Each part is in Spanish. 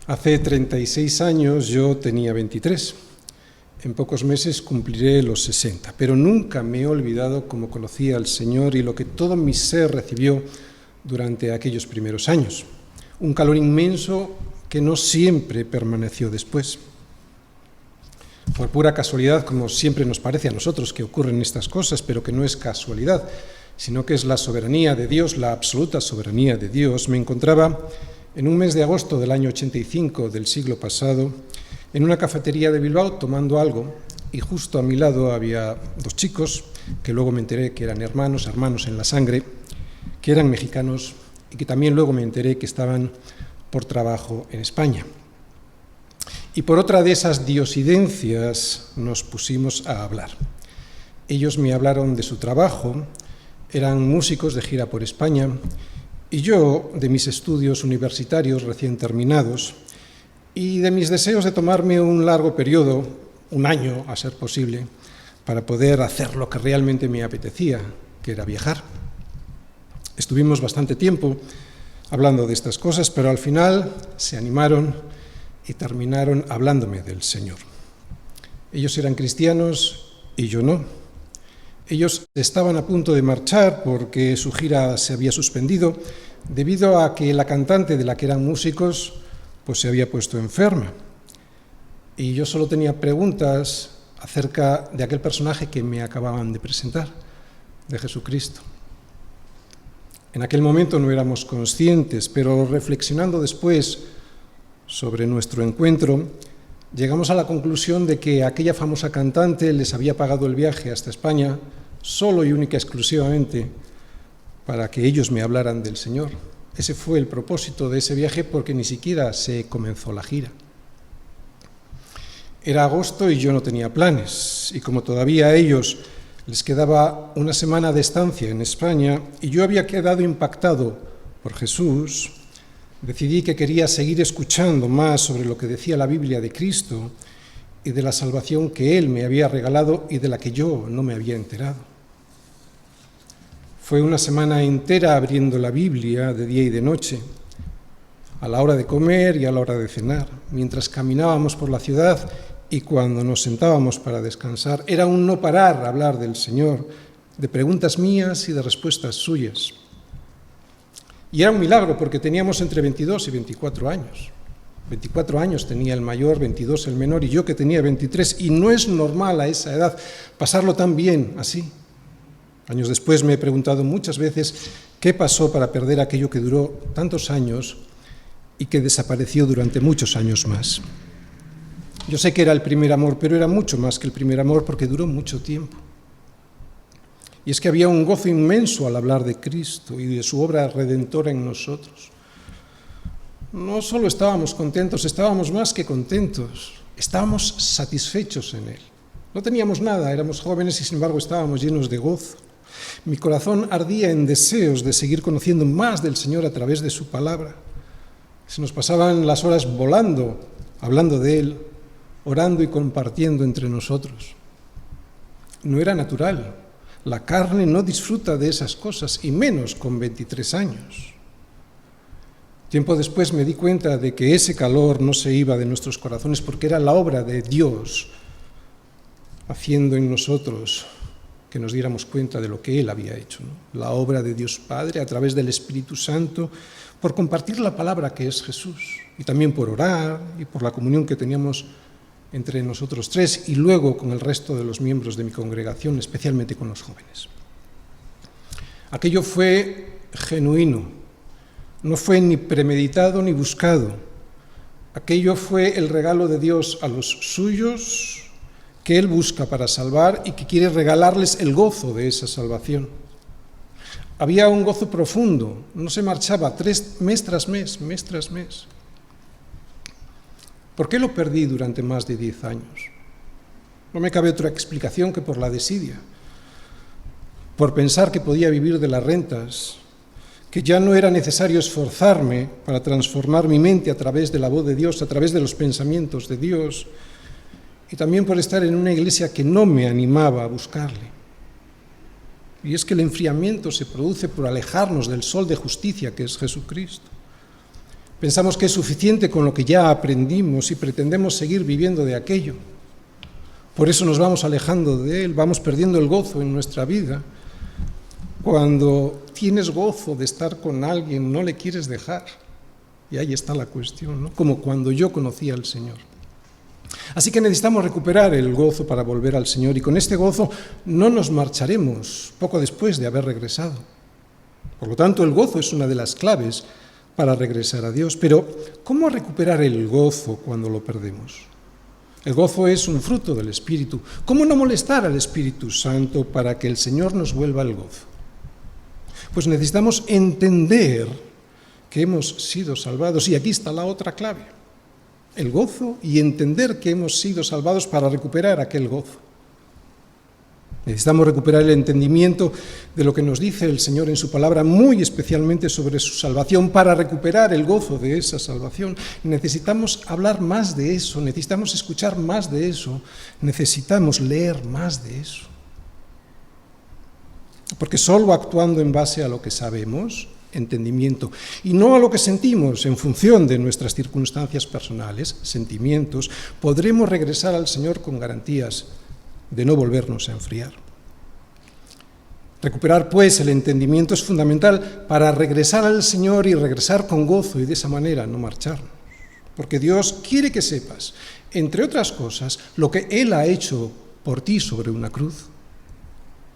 Hace 36 años yo tenía 23. En pocos meses cumpliré los 60, pero nunca me he olvidado cómo conocí al Señor y lo que todo mi ser recibió durante aquellos primeros años. Un calor inmenso que no siempre permaneció después. Por pura casualidad, como siempre nos parece a nosotros que ocurren estas cosas, pero que no es casualidad, sino que es la soberanía de Dios, la absoluta soberanía de Dios, me encontraba en un mes de agosto del año 85 del siglo pasado en una cafetería de Bilbao tomando algo, y justo a mi lado había dos chicos que luego me enteré que eran hermanos en la sangre, que eran mexicanos y que también luego me enteré que estaban por trabajo en España. Y por otra de esas diosidencias nos pusimos a hablar. Ellos me hablaron de su trabajo, eran músicos de gira por España, y yo de mis estudios universitarios recién terminados y de mis deseos de tomarme un largo periodo, un año a ser posible, para poder hacer lo que realmente me apetecía, que era viajar. Estuvimos bastante tiempo hablando de estas cosas, pero al final se animaron y terminaron hablándome del Señor. Ellos eran cristianos y yo no. Ellos estaban a punto de marchar porque su gira se había suspendido debido a que la cantante de la que eran músicos pues se había puesto enferma. Y yo solo tenía preguntas acerca de aquel personaje que me acababan de presentar, de Jesucristo. En aquel momento no éramos conscientes, pero reflexionando después sobre nuestro encuentro, llegamos a la conclusión de que aquella famosa cantante les había pagado el viaje hasta España solo y única exclusivamente para que ellos me hablaran del Señor. Ese fue el propósito de ese viaje porque ni siquiera se comenzó la gira. Era agosto y yo no tenía planes, y como todavía a ellos les quedaba una semana de estancia en España y yo había quedado impactado por Jesús, decidí que quería seguir escuchando más sobre lo que decía la Biblia de Cristo y de la salvación que Él me había regalado y de la que yo no me había enterado. Fue una semana entera abriendo la Biblia de día y de noche, a la hora de comer y a la hora de cenar, mientras caminábamos por la ciudad y cuando nos sentábamos para descansar. Era un no parar a hablar del Señor, de preguntas mías y de respuestas suyas. Y era un milagro porque teníamos entre 22 y 24 años. 24 años tenía el mayor, 22 el menor y yo que tenía 23. Y no es normal a esa edad pasarlo tan bien así. Años después me he preguntado muchas veces qué pasó para perder aquello que duró tantos años y que desapareció durante muchos años más. Yo sé que era el primer amor, pero era mucho más que el primer amor porque duró mucho tiempo. Y es que había un gozo inmenso al hablar de Cristo y de su obra redentora en nosotros. No solo estábamos contentos, estábamos más que contentos, estábamos satisfechos en Él. No teníamos nada, éramos jóvenes y sin embargo estábamos llenos de gozo. Mi corazón ardía en deseos de seguir conociendo más del Señor a través de su palabra. Se nos pasaban las horas volando, hablando de Él, orando y compartiendo entre nosotros. No era natural. La carne no disfruta de esas cosas, y menos con 23 años. Tiempo después me di cuenta de que ese calor no se iba de nuestros corazones porque era la obra de Dios haciendo en nosotros que nos diéramos cuenta de lo que Él había hecho, ¿no? La obra de Dios Padre a través del Espíritu Santo, por compartir la palabra que es Jesús, y también por orar y por la comunión que teníamos entre nosotros tres y luego con el resto de los miembros de mi congregación, especialmente con los jóvenes. Aquello fue genuino, no fue ni premeditado ni buscado. Aquello fue el regalo de Dios a los suyos que Él busca para salvar y que quiere regalarles el gozo de esa salvación. Había un gozo profundo, no se marchaba mes tras mes. ¿Por qué lo perdí durante más de 10 años? No me cabe otra explicación que por la desidia, por pensar que podía vivir de las rentas, que ya no era necesario esforzarme para transformar mi mente a través de la voz de Dios, a través de los pensamientos de Dios, y también por estar en una iglesia que no me animaba a buscarle. Y es que el enfriamiento se produce por alejarnos del sol de justicia que es Jesucristo. Pensamos que es suficiente con lo que ya aprendimos y pretendemos seguir viviendo de aquello. Por eso nos vamos alejando de Él, vamos perdiendo el gozo en nuestra vida. Cuando tienes gozo de estar con alguien, no le quieres dejar. Y ahí está la cuestión, ¿no? Como cuando yo conocí al Señor. Así que necesitamos recuperar el gozo para volver al Señor, y con este gozo no nos marcharemos poco después de haber regresado. Por lo tanto, el gozo es una de las claves para regresar a Dios. Pero, ¿cómo recuperar el gozo cuando lo perdemos? El gozo es un fruto del Espíritu. ¿Cómo no molestar al Espíritu Santo para que el Señor nos vuelva el gozo? Pues necesitamos entender que hemos sido salvados, y aquí está la otra clave: el gozo, y entender que hemos sido salvados para recuperar aquel gozo. Necesitamos recuperar el entendimiento de lo que nos dice el Señor en su palabra, muy especialmente sobre su salvación. Para recuperar el gozo de esa salvación necesitamos hablar más de eso, necesitamos escuchar más de eso, necesitamos leer más de eso. Porque solo actuando en base a lo que sabemos, entendimiento, y no a lo que sentimos en función de nuestras circunstancias personales, sentimientos, podremos regresar al Señor con garantías de no volvernos a enfriar. Recuperar, pues, el entendimiento es fundamental para regresar al Señor y regresar con gozo, y de esa manera no marcharnos. Porque Dios quiere que sepas, entre otras cosas, lo que Él ha hecho por ti sobre una cruz.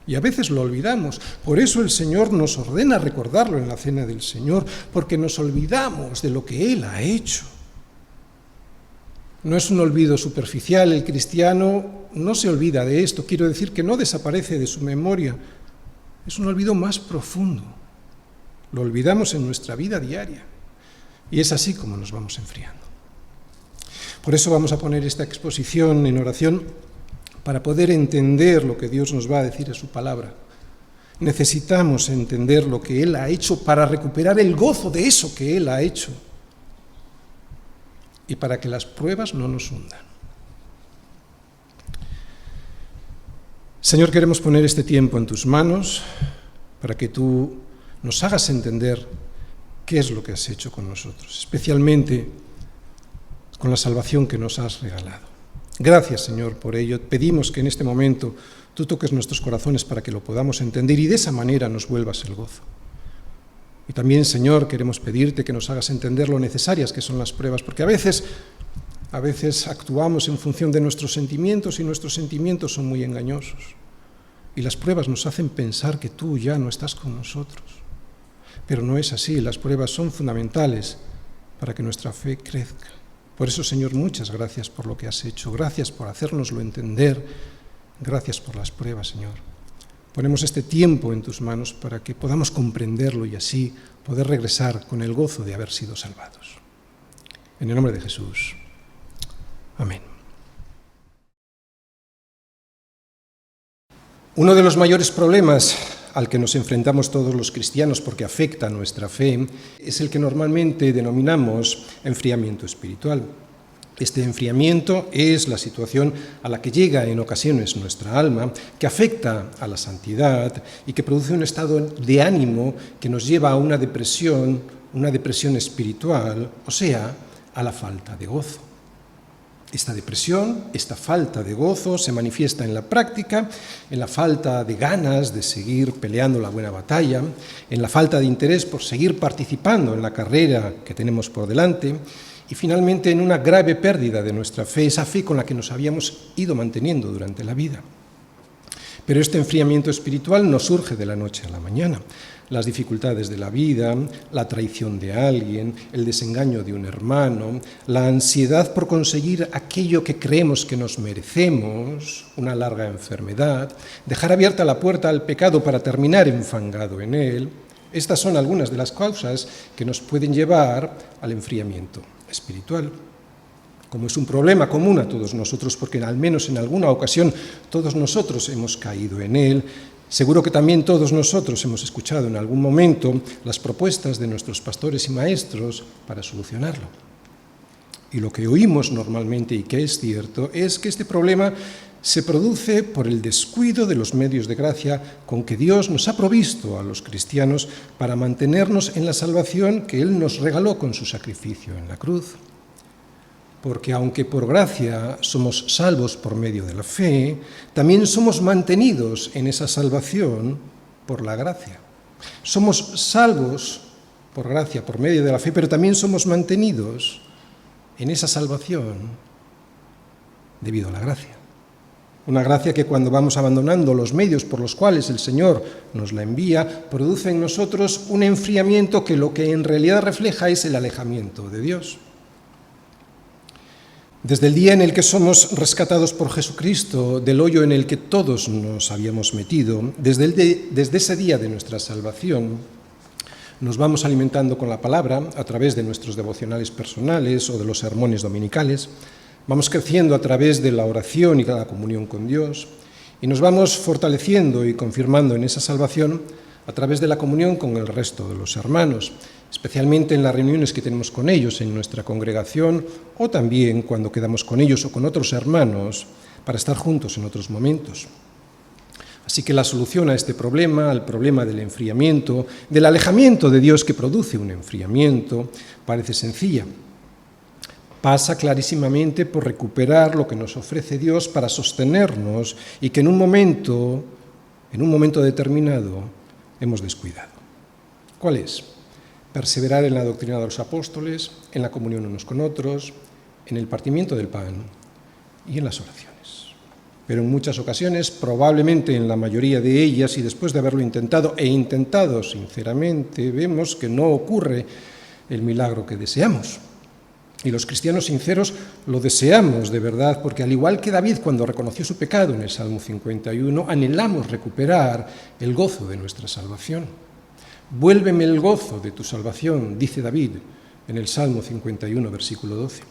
Y a veces lo olvidamos. Por eso el Señor nos ordena recordarlo en la cena del Señor, porque nos olvidamos de lo que Él ha hecho. No es un olvido superficial, el cristiano no se olvida de esto, quiero decir que no desaparece de su memoria, es un olvido más profundo. Lo olvidamos en nuestra vida diaria, y es así como nos vamos enfriando. Por eso vamos a poner esta exposición en oración, para poder entender lo que Dios nos va a decir en su palabra. Necesitamos entender lo que Él ha hecho para recuperar el gozo de eso que Él ha hecho, y para que las pruebas no nos hundan. Señor, queremos poner este tiempo en tus manos para que tú nos hagas entender qué es lo que has hecho con nosotros, especialmente con la salvación que nos has regalado. Gracias, Señor, por ello. Pedimos que en este momento tú toques nuestros corazones para que lo podamos entender y de esa manera nos vuelvas el gozo. Y también, Señor, queremos pedirte que nos hagas entender lo necesarias que son las pruebas, porque a veces actuamos en función de nuestros sentimientos, y nuestros sentimientos son muy engañosos. Y las pruebas nos hacen pensar que tú ya no estás con nosotros. Pero no es así, las pruebas son fundamentales para que nuestra fe crezca. Por eso, Señor, muchas gracias por lo que has hecho, gracias por hacérnoslo entender, gracias por las pruebas, Señor. Ponemos este tiempo en tus manos para que podamos comprenderlo y así poder regresar con el gozo de haber sido salvados. En el nombre de Jesús. Amén. Uno de los mayores problemas al que nos enfrentamos todos los cristianos, porque afecta a nuestra fe, es el que normalmente denominamos enfriamiento espiritual. Este enfriamiento es la situación a la que llega en ocasiones nuestra alma, que afecta a la santidad y que produce un estado de ánimo que nos lleva a una depresión espiritual, o sea, a la falta de gozo. Esta depresión, esta falta de gozo se manifiesta en la práctica, en la falta de ganas de seguir peleando la buena batalla, en la falta de interés por seguir participando en la carrera que tenemos por delante y finalmente en una grave pérdida de nuestra fe, esa fe con la que nos habíamos ido manteniendo durante la vida. Pero este enfriamiento espiritual no surge de la noche a la mañana. Las dificultades de la vida, la traición de alguien, el desengaño de un hermano, la ansiedad por conseguir aquello que creemos que nos merecemos, una larga enfermedad, dejar abierta la puerta al pecado para terminar enfangado en él, estas son algunas de las causas que nos pueden llevar al enfriamiento espiritual. Como es un problema común a todos nosotros, porque al menos en alguna ocasión todos nosotros hemos caído en él, seguro que también todos nosotros hemos escuchado en algún momento las propuestas de nuestros pastores y maestros para solucionarlo. Y lo que oímos normalmente, y que es cierto, es que este problema se produce por el descuido de los medios de gracia con que Dios nos ha provisto a los cristianos para mantenernos en la salvación que Él nos regaló con su sacrificio en la cruz. Porque aunque por gracia somos salvos por medio de la fe, también somos mantenidos en esa salvación por la gracia. Somos salvos por gracia, por medio de la fe, pero también somos mantenidos en esa salvación debido a la gracia. Una gracia que cuando vamos abandonando los medios por los cuales el Señor nos la envía, produce en nosotros un enfriamiento que lo que en realidad refleja es el alejamiento de Dios. Desde el día en el que somos rescatados por Jesucristo del hoyo en el que todos nos habíamos metido, desde ese día de nuestra salvación, nos vamos alimentando con la palabra a través de nuestros devocionales personales o de los sermones dominicales. Vamos creciendo a través de la oración y de la comunión con Dios y nos vamos fortaleciendo y confirmando en esa salvación a través de la comunión con el resto de los hermanos, especialmente en las reuniones que tenemos con ellos en nuestra congregación o también cuando quedamos con ellos o con otros hermanos para estar juntos en otros momentos. Así que la solución a este problema, al problema del enfriamiento, del alejamiento de Dios que produce un enfriamiento, parece sencilla. Pasa clarísimamente por recuperar lo que nos ofrece Dios para sostenernos y que en un momento determinado, hemos descuidado. ¿Cuál es? Perseverar en la doctrina de los apóstoles, en la comunión unos con otros, en el partimiento del pan y en las oraciones. Pero en muchas ocasiones, probablemente en la mayoría de ellas, y después de haberlo intentado sinceramente, vemos que no ocurre el milagro que deseamos. Y los cristianos sinceros lo deseamos de verdad, porque al igual que David cuando reconoció su pecado en el Salmo 51, anhelamos recuperar el gozo de nuestra salvación. Vuélveme el gozo de tu salvación, dice David en el Salmo 51, versículo 12.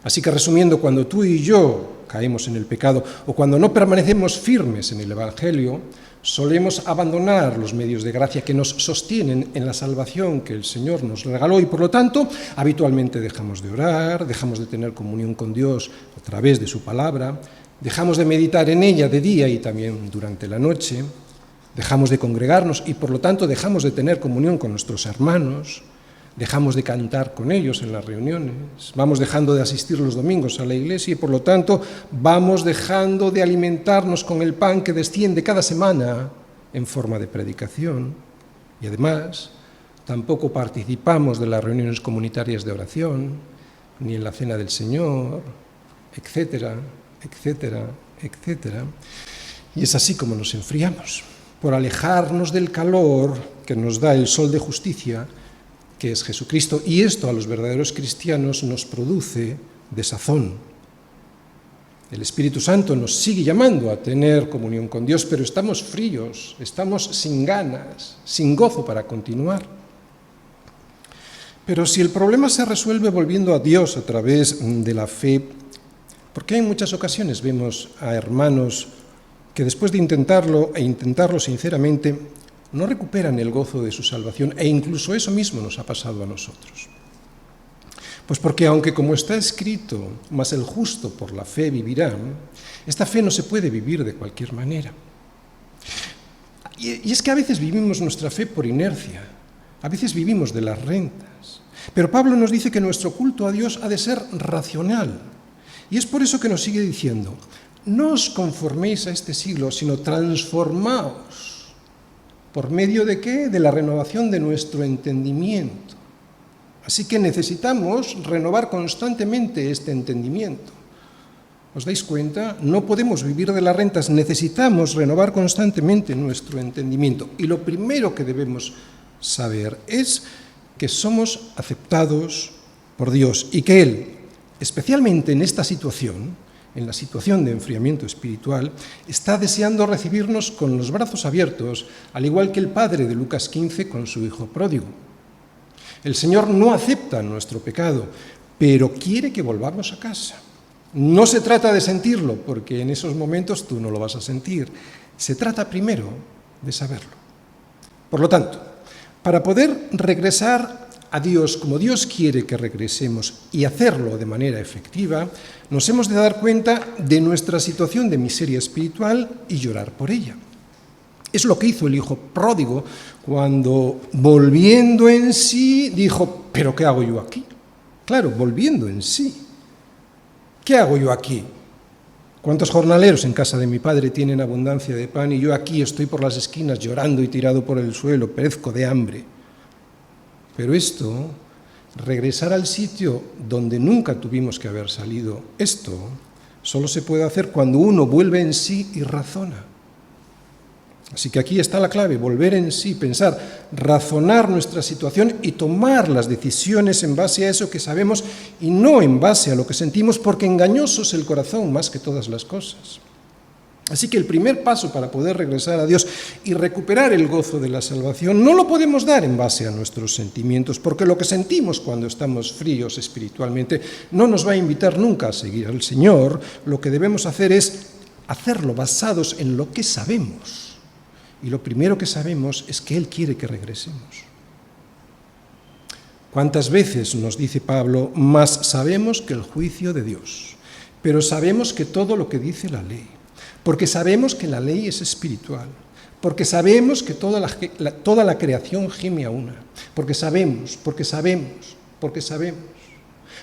Así que resumiendo, cuando tú y yo caemos en el pecado o cuando no permanecemos firmes en el Evangelio, solemos abandonar los medios de gracia que nos sostienen en la salvación que el Señor nos regaló y, por lo tanto, habitualmente dejamos de orar, dejamos de tener comunión con Dios a través de su palabra, dejamos de meditar en ella de día y también durante la noche, dejamos de congregarnos y, por lo tanto, dejamos de tener comunión con nuestros hermanos, dejamos de cantar con ellos en las reuniones, vamos dejando de asistir los domingos a la iglesia y, por lo tanto, vamos dejando de alimentarnos con el pan que desciende cada semana en forma de predicación. Y además, tampoco participamos de las reuniones comunitarias de oración, ni en la cena del Señor, etcétera, etcétera, etcétera. Y es así como nos enfriamos, por alejarnos del calor que nos da el sol de justicia, que es Jesucristo, y esto a los verdaderos cristianos nos produce desazón. El Espíritu Santo nos sigue llamando a tener comunión con Dios, pero estamos fríos, estamos sin ganas, sin gozo para continuar. Pero si el problema se resuelve volviendo a Dios a través de la fe, ¿por qué en muchas ocasiones vemos a hermanos que después de intentarlo sinceramente, no recuperan el gozo de su salvación, e incluso eso mismo nos ha pasado a nosotros? Pues porque aunque, como está escrito, mas el justo por la fe vivirá, esta fe no se puede vivir de cualquier manera. Y es que a veces vivimos nuestra fe por inercia, a veces vivimos de las rentas, pero Pablo nos dice que nuestro culto a Dios ha de ser racional, y es por eso que nos sigue diciendo: no os conforméis a este siglo, sino transformaos. ¿Por medio de qué? De la renovación de nuestro entendimiento. Así que necesitamos renovar constantemente este entendimiento. ¿Os dais cuenta? No podemos vivir de las rentas, necesitamos renovar constantemente nuestro entendimiento. Y lo primero que debemos saber es que somos aceptados por Dios y que Él, especialmente en esta situación, en la situación de enfriamiento espiritual, está deseando recibirnos con los brazos abiertos, al igual que el padre de Lucas 15 con su hijo pródigo. El Señor no acepta nuestro pecado, pero quiere que volvamos a casa. No se trata de sentirlo, porque en esos momentos tú no lo vas a sentir. Se trata primero de saberlo. Por lo tanto, para poder regresar a Dios como Dios quiere que regresemos y hacerlo de manera efectiva, nos hemos de dar cuenta de nuestra situación de miseria espiritual y llorar por ella. Es lo que hizo el hijo pródigo cuando, volviendo en sí, dijo: ¿pero qué hago yo aquí? Claro, volviendo en sí. ¿Qué hago yo aquí? ¿Cuántos jornaleros en casa de mi padre tienen abundancia de pan y yo aquí estoy por las esquinas llorando y tirado por el suelo, perezco de hambre? Pero esto, regresar al sitio donde nunca tuvimos que haber salido, esto solo se puede hacer cuando uno vuelve en sí y razona. Así que aquí está la clave: volver en sí, pensar, razonar nuestra situación y tomar las decisiones en base a eso que sabemos y no en base a lo que sentimos, porque engañoso es el corazón más que todas las cosas. Así que el primer paso para poder regresar a Dios y recuperar el gozo de la salvación no lo podemos dar en base a nuestros sentimientos, porque lo que sentimos cuando estamos fríos espiritualmente no nos va a invitar nunca a seguir al Señor. Lo que debemos hacer es hacerlo basados en lo que sabemos. Y lo primero que sabemos es que Él quiere que regresemos. ¿Cuántas veces nos dice Pablo? Más sabemos que el juicio de Dios, pero sabemos que todo lo que dice la ley, porque sabemos que la ley es espiritual, porque sabemos que toda la creación gime a una, porque sabemos.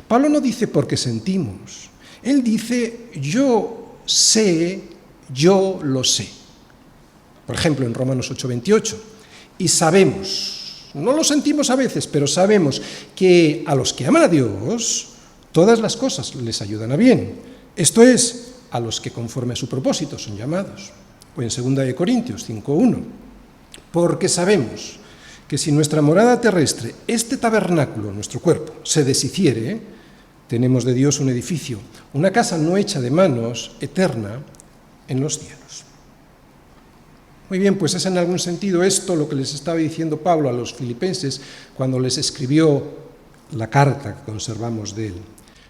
Pablo no dice porque sentimos, él dice yo sé, yo lo sé. Por ejemplo, en Romanos 8:28, y sabemos, no lo sentimos a veces, pero sabemos que a los que aman a Dios, todas las cosas les ayudan a bien. Esto es, a los que conforme a su propósito son llamados. O en 2 Corintios 5:1, porque sabemos que si nuestra morada terrestre, este tabernáculo, nuestro cuerpo, se deshiciere, tenemos de Dios un edificio, una casa no hecha de manos, eterna, en los cielos. Muy bien, pues es en algún sentido esto lo que les estaba diciendo Pablo a los filipenses cuando les escribió la carta que conservamos de él.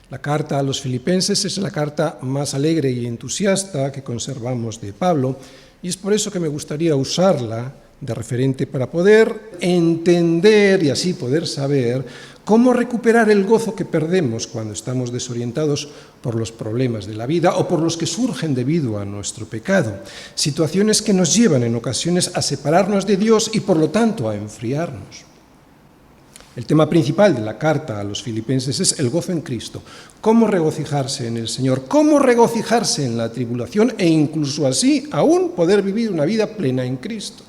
La carta a los filipenses es la carta más alegre y entusiasta que conservamos de Pablo, y es por eso que me gustaría usarla de referente para poder entender y así poder saber cómo recuperar el gozo que perdemos cuando estamos desorientados por los problemas de la vida o por los que surgen debido a nuestro pecado. Situaciones que nos llevan en ocasiones a separarnos de Dios y por lo tanto a enfriarnos. El tema principal de la carta a los filipenses es el gozo en Cristo. Cómo regocijarse en el Señor, cómo regocijarse en la tribulación e incluso así aún poder vivir una vida plena en Cristo.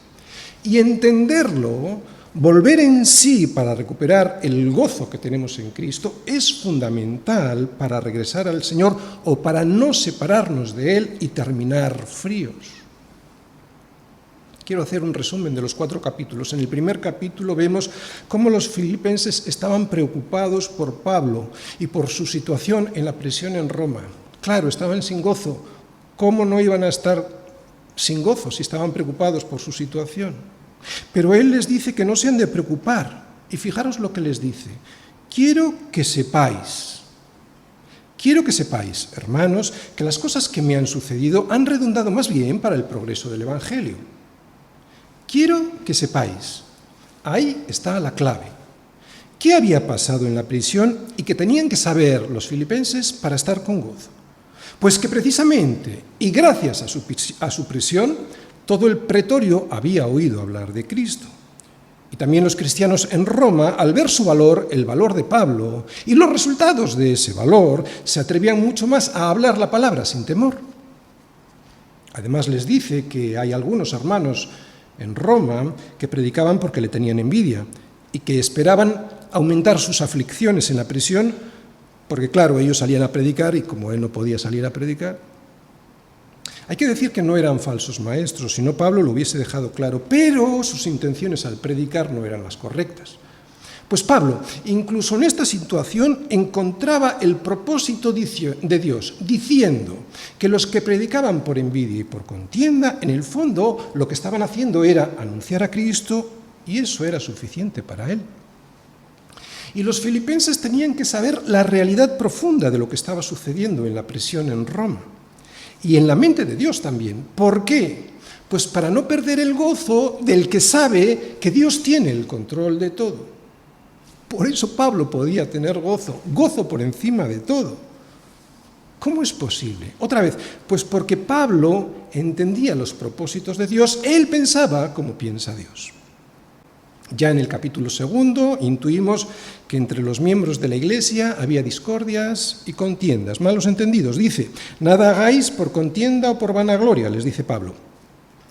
Y entenderlo, volver en sí para recuperar el gozo que tenemos en Cristo, es fundamental para regresar al Señor o para no separarnos de Él y terminar fríos. Quiero hacer un resumen de los 4 capítulos. En el primer capítulo vemos cómo los filipenses estaban preocupados por Pablo y por su situación en la prisión en Roma. Claro, estaban sin gozo. ¿Cómo no iban a estar sin gozo si estaban preocupados por su situación? Pero él les dice que no se han de preocupar. Y fijaros lo que les dice. Quiero que sepáis, hermanos, que las cosas que me han sucedido han redundado más bien para el progreso del Evangelio. Quiero que sepáis, ahí está la clave. ¿Qué había pasado en la prisión y que tenían que saber los filipenses para estar con gozo? Pues que precisamente, y gracias a su prisión, todo el pretorio había oído hablar de Cristo. Y también los cristianos en Roma, al ver su valor, el valor de Pablo, y los resultados de ese valor, se atrevían mucho más a hablar la palabra sin temor. Además les dice que hay algunos hermanos en Roma que predicaban porque le tenían envidia y que esperaban aumentar sus aflicciones en la prisión, porque claro, ellos salían a predicar y como él no podía salir a predicar. Hay que decir que no eran falsos maestros, si no Pablo lo hubiese dejado claro, pero sus intenciones al predicar no eran las correctas. Pues Pablo, incluso en esta situación, encontraba el propósito de Dios, diciendo que los que predicaban por envidia y por contienda, en el fondo lo que estaban haciendo era anunciar a Cristo y eso era suficiente para él. Y los filipenses tenían que saber la realidad profunda de lo que estaba sucediendo en la prisión en Roma y en la mente de Dios también. ¿Por qué? Pues para no perder el gozo del que sabe que Dios tiene el control de todo. Por eso Pablo podía tener gozo por encima de todo. ¿Cómo es posible? Otra vez, pues porque Pablo entendía los propósitos de Dios, él pensaba como piensa Dios. Ya en el capítulo 2 intuimos que entre los miembros de la Iglesia había discordias y contiendas, malos entendidos. Dice, nada hagáis por contienda o por vanagloria, les dice Pablo.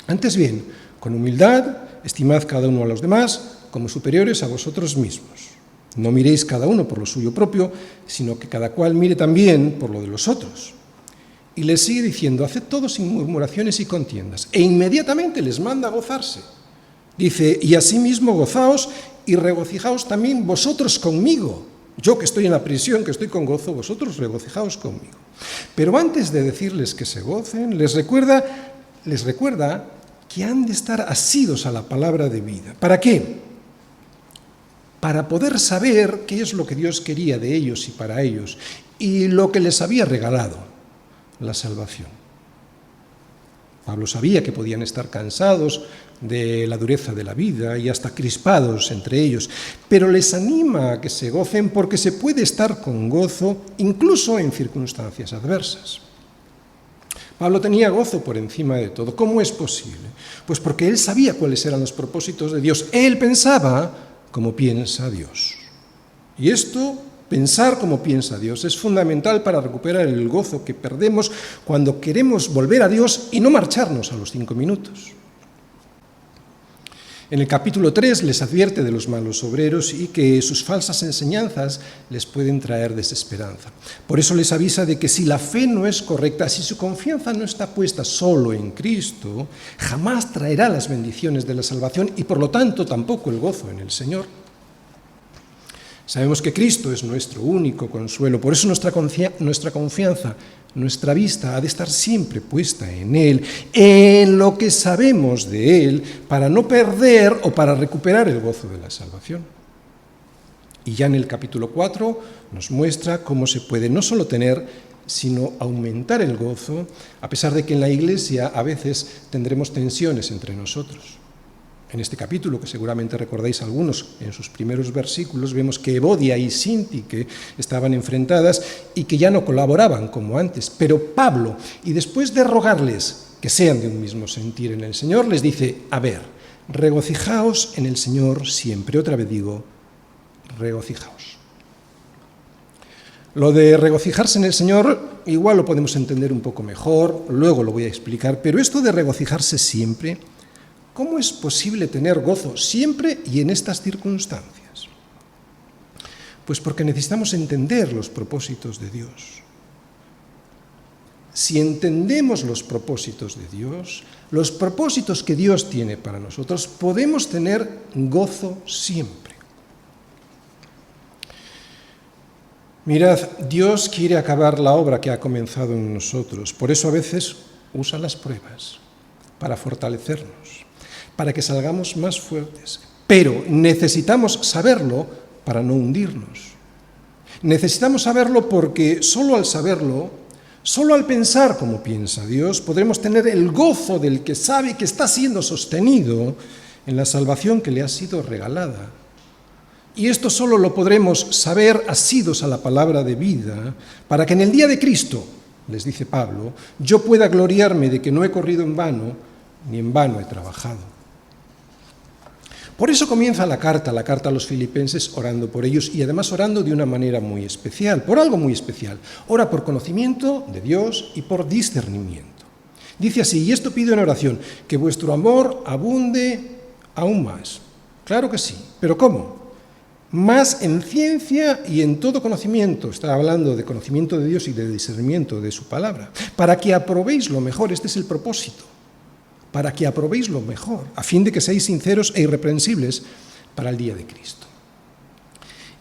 Antes bien, con humildad, estimad cada uno a los demás como superiores a vosotros mismos. No miréis cada uno por lo suyo propio, sino que cada cual mire también por lo de los otros. Y les sigue diciendo, haced todo sin murmuraciones y contiendas. E inmediatamente les manda a gozarse. Dice, y asimismo gozaos y regocijaos también vosotros conmigo. Yo que estoy en la prisión, que estoy con gozo, vosotros regocijaos conmigo. Pero antes de decirles que se gocen, les recuerda que han de estar asidos a la palabra de vida. ¿Para qué? Para poder saber qué es lo que Dios quería de ellos y para ellos, y lo que les había regalado, la salvación. Pablo sabía que podían estar cansados de la dureza de la vida y hasta crispados entre ellos, pero les anima a que se gocen porque se puede estar con gozo incluso en circunstancias adversas. Pablo tenía gozo por encima de todo. ¿Cómo es posible? Pues porque él sabía cuáles eran los propósitos de Dios. Él pensaba como piensa Dios. Y esto, pensar como piensa Dios, es fundamental para recuperar el gozo que perdemos cuando queremos volver a Dios y no marcharnos a los 5 minutos. En el capítulo 3 les advierte de los malos obreros y que sus falsas enseñanzas les pueden traer desesperanza. Por eso les avisa de que si la fe no es correcta, si su confianza no está puesta solo en Cristo, jamás traerá las bendiciones de la salvación y por lo tanto tampoco el gozo en el Señor. Sabemos que Cristo es nuestro único consuelo, por eso nuestra confianza, nuestra vista ha de estar siempre puesta en Él, en lo que sabemos de Él, para no perder o para recuperar el gozo de la salvación. Y ya en el capítulo 4 nos muestra cómo se puede no solo tener, sino aumentar el gozo, a pesar de que en la Iglesia a veces tendremos tensiones entre nosotros. En este capítulo, que seguramente recordáis algunos, en sus primeros versículos, vemos que Evodia y Síntique estaban enfrentadas y que ya no colaboraban como antes. Pero Pablo, y después de rogarles que sean de un mismo sentir en el Señor, les dice, a ver, regocijaos en el Señor siempre. Otra vez digo, regocijaos. Lo de regocijarse en el Señor igual lo podemos entender un poco mejor, luego lo voy a explicar, pero esto de regocijarse siempre, ¿cómo es posible tener gozo siempre y en estas circunstancias? Pues porque necesitamos entender los propósitos de Dios. Si entendemos los propósitos de Dios, los propósitos que Dios tiene para nosotros, podemos tener gozo siempre. Mirad, Dios quiere acabar la obra que ha comenzado en nosotros. Por eso a veces usa las pruebas para fortalecernos, para que salgamos más fuertes. Pero necesitamos saberlo para no hundirnos. Necesitamos saberlo porque solo al saberlo, solo al pensar como piensa Dios, podremos tener el gozo del que sabe que está siendo sostenido en la salvación que le ha sido regalada. Y esto solo lo podremos saber asidos a la palabra de vida, para que en el día de Cristo, les dice Pablo, yo pueda gloriarme de que no he corrido en vano, ni en vano he trabajado. Por eso comienza la carta a los filipenses orando por ellos y además orando de una manera muy especial, por algo muy especial. Ora por conocimiento de Dios y por discernimiento. Dice así, y esto pido en oración, que vuestro amor abunde aún más. Claro que sí, pero ¿cómo? Más en ciencia y en todo conocimiento, está hablando de conocimiento de Dios y de discernimiento de su palabra, para que aprobéis lo mejor, este es el propósito, para que aprobéis lo mejor, a fin de que seáis sinceros e irreprensibles para el día de Cristo.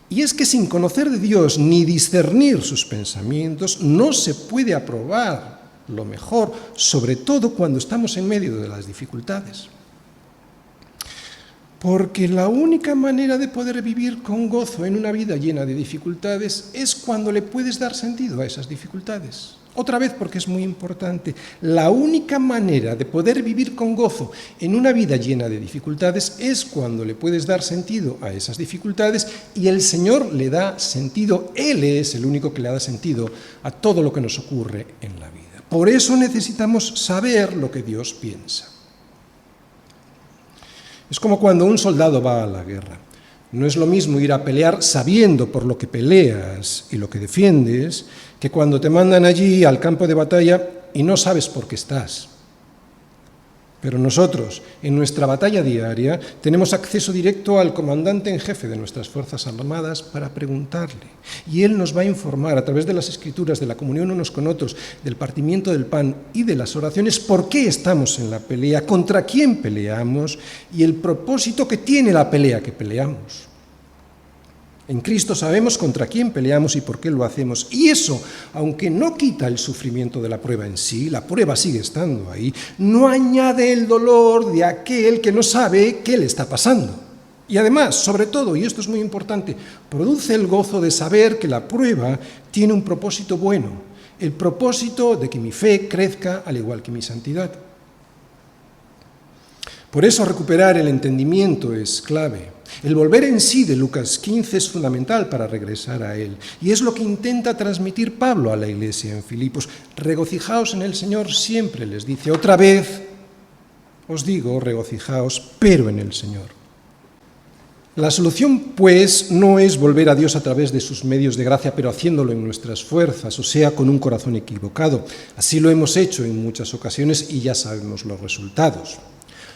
Y es que sin conocer de Dios ni discernir sus pensamientos, no se puede aprobar lo mejor, sobre todo cuando estamos en medio de las dificultades. Porque la única manera de poder vivir con gozo en una vida llena de dificultades es cuando le puedes dar sentido a esas dificultades. Otra vez, porque es muy importante, la única manera de poder vivir con gozo en una vida llena de dificultades es cuando le puedes dar sentido a esas dificultades y el Señor le da sentido. Él es el único que le da sentido a todo lo que nos ocurre en la vida. Por eso necesitamos saber lo que Dios piensa. Es como cuando un soldado va a la guerra. No es lo mismo ir a pelear sabiendo por lo que peleas y lo que defiendes, que cuando te mandan allí al campo de batalla y no sabes por qué estás. Pero nosotros, en nuestra batalla diaria, tenemos acceso directo al comandante en jefe de nuestras Fuerzas Armadas para preguntarle. Y él nos va a informar a través de las Escrituras, de la comunión unos con otros, del partimiento del pan y de las oraciones, por qué estamos en la pelea, contra quién peleamos y el propósito que tiene la pelea que peleamos. En Cristo sabemos contra quién peleamos y por qué lo hacemos. Y eso, aunque no quita el sufrimiento de la prueba en sí, la prueba sigue estando ahí, no añade el dolor de aquel que no sabe qué le está pasando. Y además, sobre todo, y esto es muy importante, produce el gozo de saber que la prueba tiene un propósito bueno, el propósito de que mi fe crezca al igual que mi santidad. Por eso recuperar el entendimiento es clave. El volver en sí de Lucas 15 es fundamental para regresar a él. Y es lo que intenta transmitir Pablo a la iglesia en Filipos. Regocijaos en el Señor siempre, les dice. Otra vez os digo, regocijaos, pero en el Señor. La solución, pues, no es volver a Dios a través de sus medios de gracia, pero haciéndolo en nuestras fuerzas, o sea, con un corazón equivocado. Así lo hemos hecho en muchas ocasiones y ya sabemos los resultados.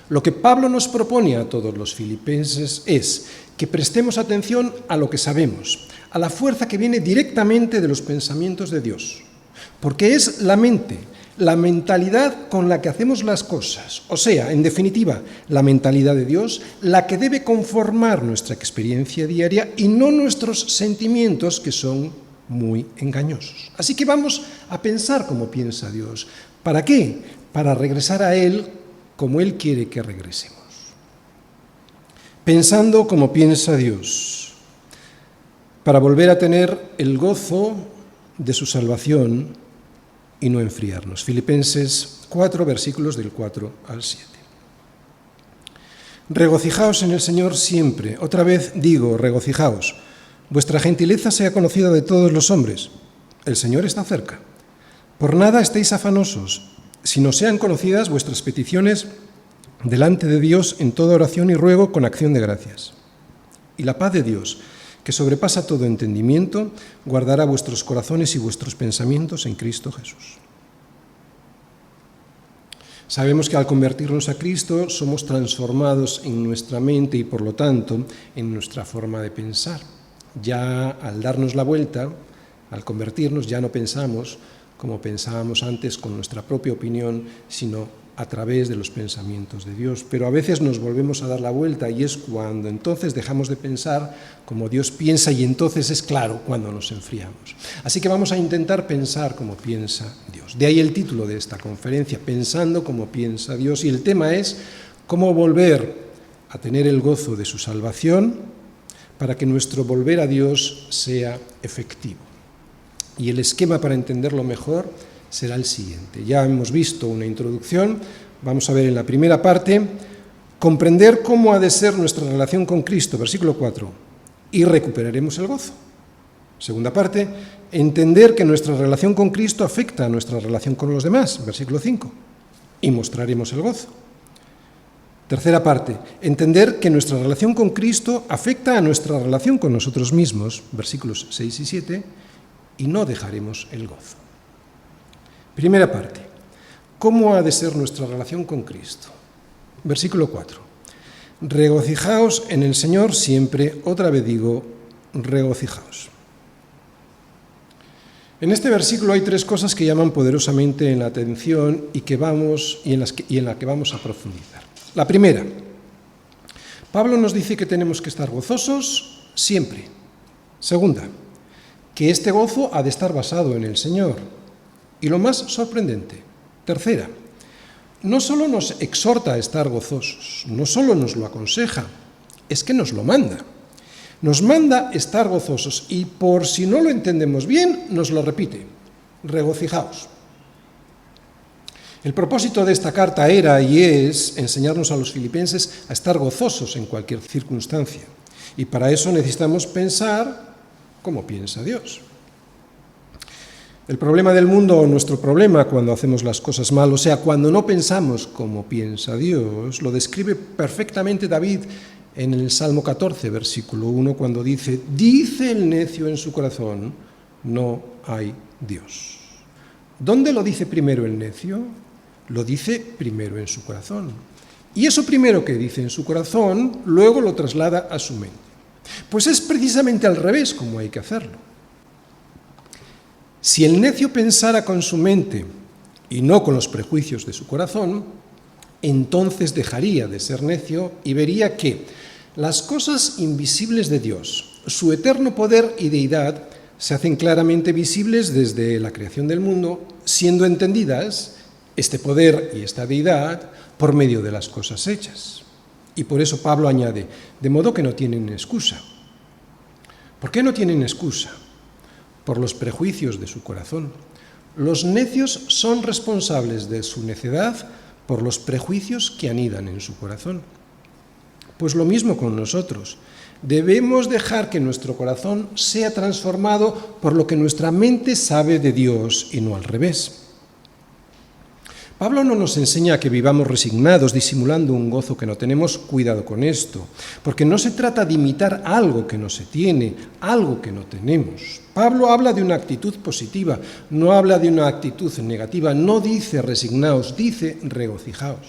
Lo que Pablo nos propone a todos los filipenses es que prestemos atención a lo que sabemos, a la fuerza que viene directamente de los pensamientos de Dios, porque es la mente, la mentalidad con la que hacemos las cosas, o sea, en definitiva, la mentalidad de Dios, la que debe conformar nuestra experiencia diaria y no nuestros sentimientos, que son muy engañosos. Así que vamos a pensar como piensa Dios. ¿Para qué? Para regresar a Él como Él quiere que regresemos. Pensando como piensa Dios, para volver a tener el gozo de su salvación y no enfriarnos. Filipenses 4, versículos del 4 al 7. Regocijaos en el Señor siempre. Otra vez digo, regocijaos. Vuestra gentileza sea conocida de todos los hombres. El Señor está cerca. Por nada estéis afanosos, sino sean conocidas vuestras peticiones delante de Dios en toda oración y ruego con acción de gracias. Y la paz de Dios, que sobrepasa todo entendimiento, guardará vuestros corazones y vuestros pensamientos en Cristo Jesús. Sabemos que al convertirnos a Cristo somos transformados en nuestra mente y, por lo tanto, en nuestra forma de pensar. Ya al darnos la vuelta, al convertirnos, ya no pensamos como pensábamos antes con nuestra propia opinión, sino a través de los pensamientos de Dios. Pero a veces nos volvemos a dar la vuelta y es cuando entonces dejamos de pensar como Dios piensa y entonces es claro cuando nos enfriamos. Así que vamos a intentar pensar como piensa Dios. De ahí el título de esta conferencia, Pensando como piensa Dios. Y el tema es cómo volver a tener el gozo de su salvación para que nuestro volver a Dios sea efectivo. Y el esquema para entenderlo mejor será el siguiente. Ya hemos visto una introducción, vamos a ver en la primera parte, comprender cómo ha de ser nuestra relación con Cristo, versículo 4, y recuperaremos el gozo. Segunda parte, entender que nuestra relación con Cristo afecta a nuestra relación con los demás, versículo 5, y mostraremos el gozo. Tercera parte, entender que nuestra relación con Cristo afecta a nuestra relación con nosotros mismos, versículos 6 y 7, y no dejaremos el gozo. Primera parte, ¿cómo ha de ser nuestra relación con Cristo? Versículo 4, regocijaos en el Señor siempre, otra vez digo, regocijaos. En este versículo hay tres cosas que llaman poderosamente la atención y en la que vamos a profundizar. La primera, Pablo nos dice que tenemos que estar gozosos siempre. Segunda, que este gozo ha de estar basado en el Señor. Y lo más sorprendente, tercera, no solo nos exhorta a estar gozosos, no solo nos lo aconseja, es que nos lo manda. Nos manda estar gozosos y por si no lo entendemos bien, nos lo repite: regocijaos. El propósito de esta carta era y es enseñarnos a los filipenses a estar gozosos en cualquier circunstancia. Y para eso necesitamos pensar como piensa Dios. El problema del mundo, o nuestro problema cuando hacemos las cosas mal, o sea, cuando no pensamos como piensa Dios, lo describe perfectamente David en el Salmo 14, versículo 1, cuando dice el necio en su corazón, no hay Dios. ¿Dónde lo dice primero el necio? Lo dice primero en su corazón. Y eso primero que dice en su corazón, luego lo traslada a su mente. Pues es precisamente al revés como hay que hacerlo. Si el necio pensara con su mente y no con los prejuicios de su corazón, entonces dejaría de ser necio y vería que las cosas invisibles de Dios, su eterno poder y deidad, se hacen claramente visibles desde la creación del mundo, siendo entendidas este poder y esta deidad por medio de las cosas hechas. Y por eso Pablo añade, de modo que no tienen excusa. ¿Por qué no tienen excusa? Por los prejuicios de su corazón. Los necios son responsables de su necedad por los prejuicios que anidan en su corazón. Pues lo mismo con nosotros. Debemos dejar que nuestro corazón sea transformado por lo que nuestra mente sabe de Dios y no al revés. Pablo no nos enseña a que vivamos resignados, disimulando un gozo que no tenemos. Cuidado con esto, porque no se trata de imitar algo que no se tiene, algo que no tenemos. Pablo habla de una actitud positiva, no habla de una actitud negativa, no dice resignaos, dice regocijaos.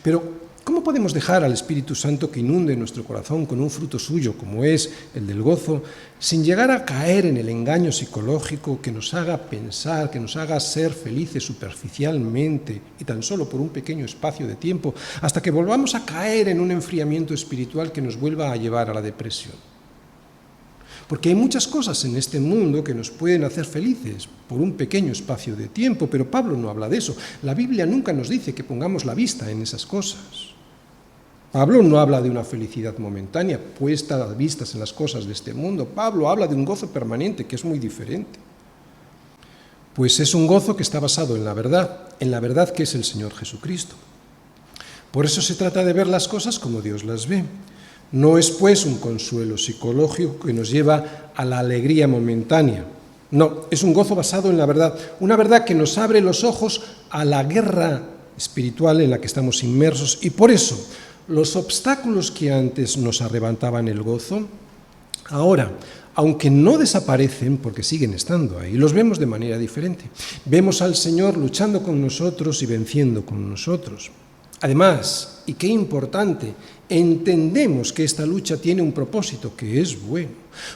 Pero, ¿cómo podemos dejar al Espíritu Santo que inunde nuestro corazón con un fruto suyo, como es el del gozo, sin llegar a caer en el engaño psicológico que nos haga pensar, que nos haga ser felices superficialmente y tan solo por un pequeño espacio de tiempo, hasta que volvamos a caer en un enfriamiento espiritual que nos vuelva a llevar a la depresión? Porque hay muchas cosas en este mundo que nos pueden hacer felices por un pequeño espacio de tiempo, pero Pablo no habla de eso. La Biblia nunca nos dice que pongamos la vista en esas cosas. Pablo no habla de una felicidad momentánea, puesta a vistas en las cosas de este mundo. Pablo habla de un gozo permanente, que es muy diferente. Pues es un gozo que está basado en la verdad que es el Señor Jesucristo. Por eso se trata de ver las cosas como Dios las ve. No es pues un consuelo psicológico que nos lleva a la alegría momentánea. No, es un gozo basado en la verdad, una verdad que nos abre los ojos a la guerra espiritual en la que estamos inmersos. Y por eso, los obstáculos que antes nos arrebataban el gozo, ahora, aunque no desaparecen porque siguen estando ahí, los vemos de manera diferente. Vemos al Señor luchando con nosotros y venciendo con nosotros. Además, y qué importante, entendemos que esta lucha tiene un propósito que es bueno.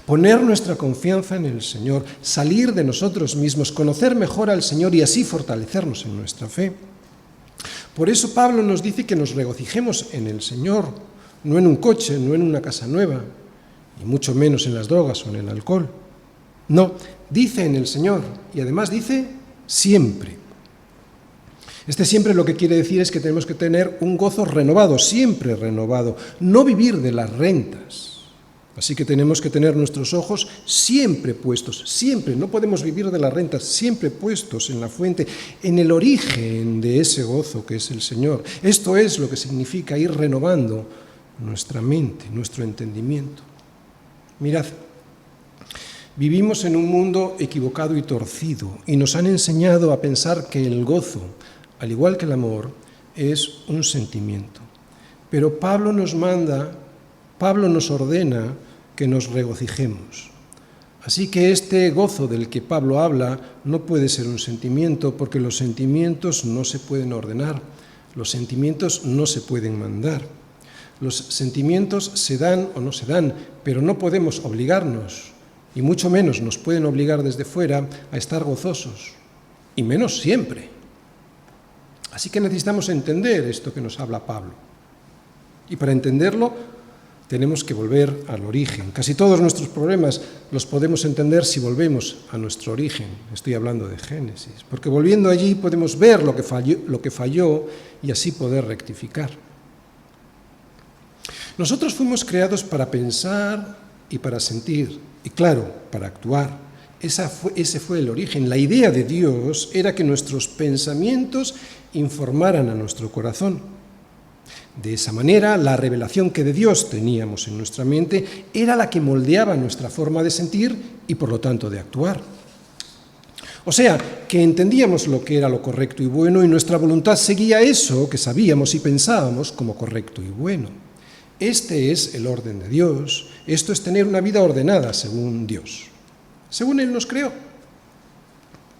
Poner nuestra confianza en el Señor, salir de nosotros mismos, conocer mejor al Señor y así fortalecernos en nuestra fe. Por eso Pablo nos dice que nos regocijemos en el Señor, no en un coche, no en una casa nueva, y mucho menos en las drogas o en el alcohol. No, dice en el Señor, y además dice siempre. Este siempre lo que quiere decir es que tenemos que tener un gozo renovado, siempre renovado, no vivir de las rentas. Así que tenemos que tener nuestros ojos siempre puestos, siempre, no podemos vivir de las rentas, siempre puestos en la fuente, en el origen de ese gozo que es el Señor. Esto es lo que significa ir renovando nuestra mente, nuestro entendimiento. Mirad, vivimos en un mundo equivocado y torcido y nos han enseñado a pensar que el gozo, al igual que el amor, es un sentimiento. Pero Pablo nos ordena que nos regocijemos. Así que este gozo del que Pablo habla no puede ser un sentimiento, porque los sentimientos no se pueden ordenar, los sentimientos no se pueden mandar. Los sentimientos se dan o no se dan, pero no podemos obligarnos, y mucho menos nos pueden obligar desde fuera a estar gozosos, y menos siempre. Así que necesitamos entender esto que nos habla Pablo. Y para entenderlo, tenemos que volver al origen. Casi todos nuestros problemas los podemos entender si volvemos a nuestro origen. Estoy hablando de Génesis, porque volviendo allí podemos ver lo que falló y así poder rectificar. Nosotros fuimos creados para pensar y para sentir, y claro, para actuar. Ese fue el origen. La idea de Dios era que nuestros pensamientos informaran a nuestro corazón. De esa manera, la revelación que de Dios teníamos en nuestra mente era la que moldeaba nuestra forma de sentir y, por lo tanto, de actuar. O sea, que entendíamos lo que era lo correcto y bueno y nuestra voluntad seguía eso que sabíamos y pensábamos como correcto y bueno. Este es el orden de Dios. Esto es tener una vida ordenada según Dios, según Él nos creó.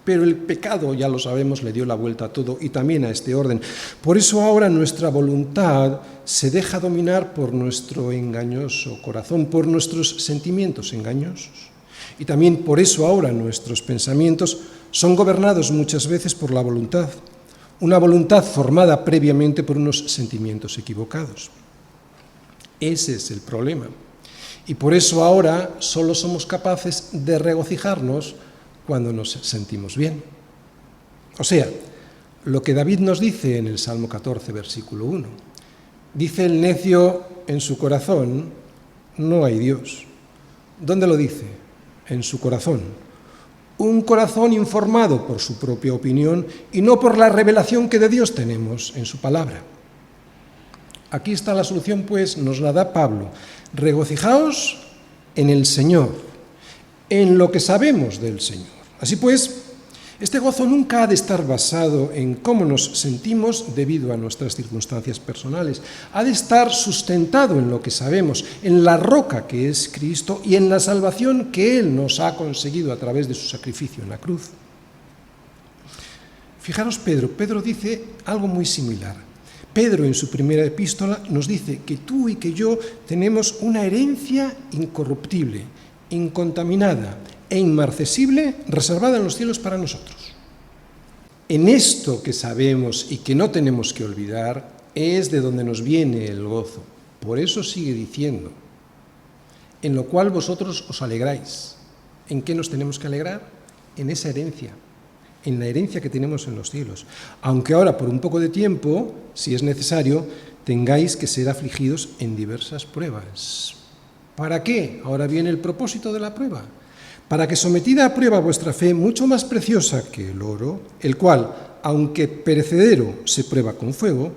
Pero el pecado, ya lo sabemos, le dio la vuelta a todo y también a este orden. Por eso ahora nuestra voluntad se deja dominar por nuestro engañoso corazón, por nuestros sentimientos engañosos. Y también por eso ahora nuestros pensamientos son gobernados muchas veces por la voluntad, una voluntad formada previamente por unos sentimientos equivocados. Ese es el problema. Y por eso ahora solo somos capaces de regocijarnos cuando nos sentimos bien. O sea, lo que David nos dice en el Salmo 14, versículo 1. Dice el necio en su corazón, no hay Dios. ¿Dónde lo dice? En su corazón. Un corazón informado por su propia opinión y no por la revelación que de Dios tenemos en su palabra. Aquí está la solución, pues, nos la da Pablo. Regocijaos en el Señor, en lo que sabemos del Señor. Así pues, este gozo nunca ha de estar basado en cómo nos sentimos debido a nuestras circunstancias personales. Ha de estar sustentado en lo que sabemos, en la roca que es Cristo y en la salvación que Él nos ha conseguido a través de su sacrificio en la cruz. Fijaros, Pedro dice algo muy similar. Pedro, en su primera epístola, nos dice que tú y que yo tenemos una herencia incorruptible, incontaminada e inmarcesible, reservada en los cielos para nosotros. En esto que sabemos y que no tenemos que olvidar es de donde nos viene el gozo. Por eso sigue diciendo, en lo cual vosotros os alegráis. ¿En qué nos tenemos que alegrar? En esa herencia, en la herencia que tenemos en los cielos. Aunque ahora, por un poco de tiempo, si es necesario, tengáis que ser afligidos en diversas pruebas. ¿Para qué? Ahora viene el propósito de la prueba. Para que sometida a prueba vuestra fe, mucho más preciosa que el oro, el cual, aunque perecedero, se prueba con fuego,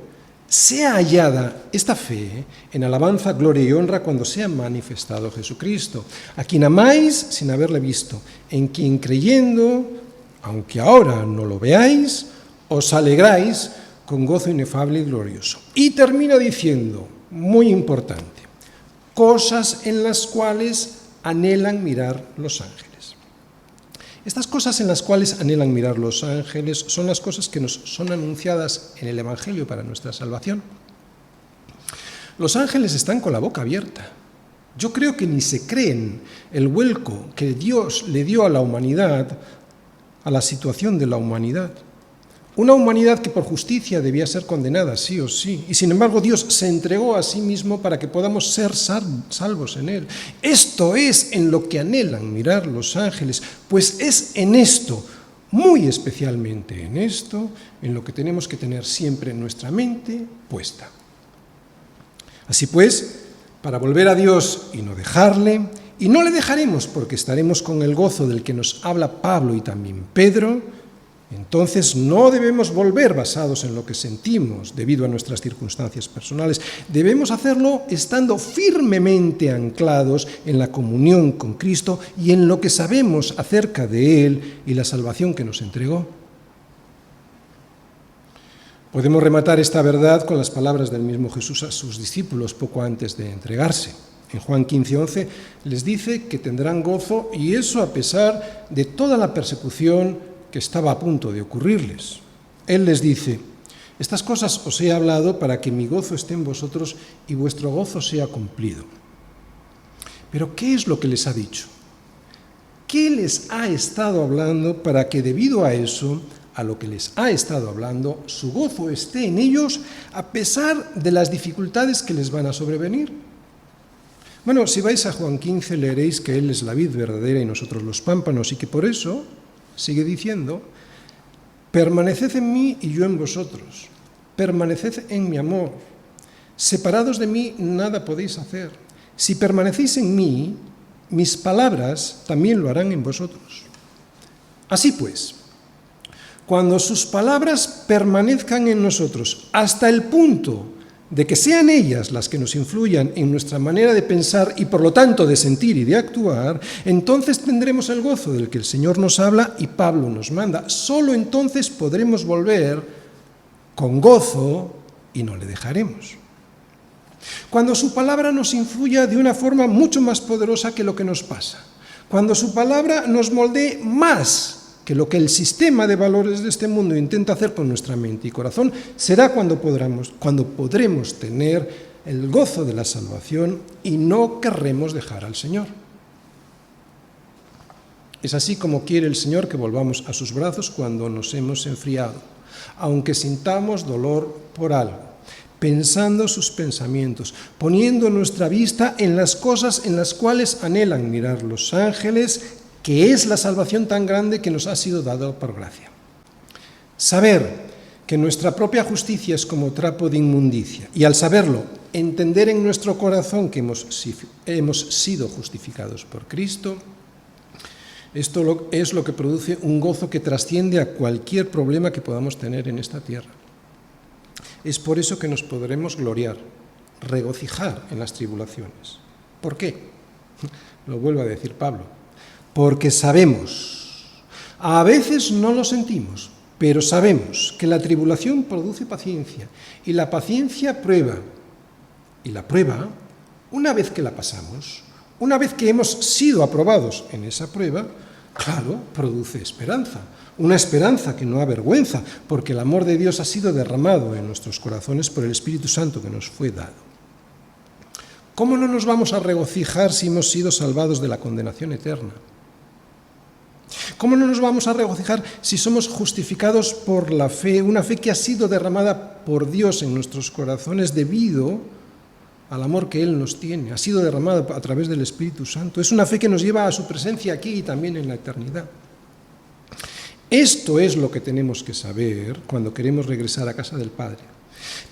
sea hallada esta fe en alabanza, gloria y honra cuando sea manifestado Jesucristo, a quien amáis sin haberle visto, en quien creyendo, aunque ahora no lo veáis, os alegráis con gozo inefable y glorioso. Y termina diciendo, muy importante, cosas en las cuales anhelan mirar los ángeles. Estas cosas en las cuales anhelan mirar los ángeles son las cosas que nos son anunciadas en el Evangelio para nuestra salvación. Los ángeles están con la boca abierta. Yo creo que ni se creen el vuelco que Dios le dio a la humanidad, a la situación de la humanidad. Una humanidad que por justicia debía ser condenada, sí o sí, y sin embargo Dios se entregó a sí mismo para que podamos ser salvos en Él. Esto es en lo que anhelan mirar los ángeles, pues es en esto, muy especialmente en esto, en lo que tenemos que tener siempre nuestra mente puesta. Así pues, para volver a Dios y no dejarle, y no le dejaremos porque estaremos con el gozo del que nos habla Pablo y también Pedro, entonces no debemos volver basados en lo que sentimos debido a nuestras circunstancias personales. Debemos hacerlo estando firmemente anclados en la comunión con Cristo y en lo que sabemos acerca de Él y la salvación que nos entregó. Podemos rematar esta verdad con las palabras del mismo Jesús a sus discípulos poco antes de entregarse. En Juan 15:11 les dice que tendrán gozo y eso a pesar de toda la persecución que estaba a punto de ocurrirles. Él les dice, estas cosas os he hablado para que mi gozo esté en vosotros y vuestro gozo sea cumplido. Pero ¿qué es lo que les ha dicho? ¿Qué les ha estado hablando para que debido a eso, a lo que les ha estado hablando, su gozo esté en ellos a pesar de las dificultades que les van a sobrevenir? Bueno, si vais a Juan 15 leeréis que Él es la vid verdadera y nosotros los pámpanos y que por eso sigue diciendo, permaneced en mí y yo en vosotros, permaneced en mi amor. Separados de mí, nada podéis hacer. Si permanecéis en mí, mis palabras también lo harán en vosotros. Así pues, cuando sus palabras permanezcan en nosotros hasta el punto de que sean ellas las que nos influyan en nuestra manera de pensar y por lo tanto de sentir y de actuar, entonces tendremos el gozo del que el Señor nos habla y Pablo nos manda. Solo entonces podremos volver con gozo y no le dejaremos. Cuando su palabra nos influya de una forma mucho más poderosa que lo que nos pasa, cuando su palabra nos moldee más que lo que el sistema de valores de este mundo intenta hacer con nuestra mente y corazón, será cuando podremos tener el gozo de la salvación y no querremos dejar al Señor. Es así como quiere el Señor que volvamos a sus brazos cuando nos hemos enfriado, aunque sintamos dolor por algo, pensando sus pensamientos, poniendo nuestra vista en las cosas en las cuales anhelan mirar los ángeles, que es la salvación tan grande que nos ha sido dada por gracia. Saber que nuestra propia justicia es como trapo de inmundicia, y al saberlo, entender en nuestro corazón que hemos sido justificados por Cristo, esto es lo que produce un gozo que trasciende a cualquier problema que podamos tener en esta tierra. Es por eso que nos podremos gloriar, regocijar en las tribulaciones. ¿Por qué? Lo vuelve a decir Pablo. Porque sabemos, a veces no lo sentimos, pero sabemos que la tribulación produce paciencia, y la paciencia prueba. Y la prueba, una vez que la pasamos, una vez que hemos sido aprobados en esa prueba, claro, produce esperanza. Una esperanza que no avergüenza, porque el amor de Dios ha sido derramado en nuestros corazones por el Espíritu Santo que nos fue dado. ¿Cómo no nos vamos a regocijar si hemos sido salvados de la condenación eterna? ¿Cómo no nos vamos a regocijar si somos justificados por la fe, una fe que ha sido derramada por Dios en nuestros corazones debido al amor que Él nos tiene? Ha sido derramada a través del Espíritu Santo. Es una fe que nos lleva a su presencia aquí y también en la eternidad. Esto es lo que tenemos que saber cuando queremos regresar a casa del Padre.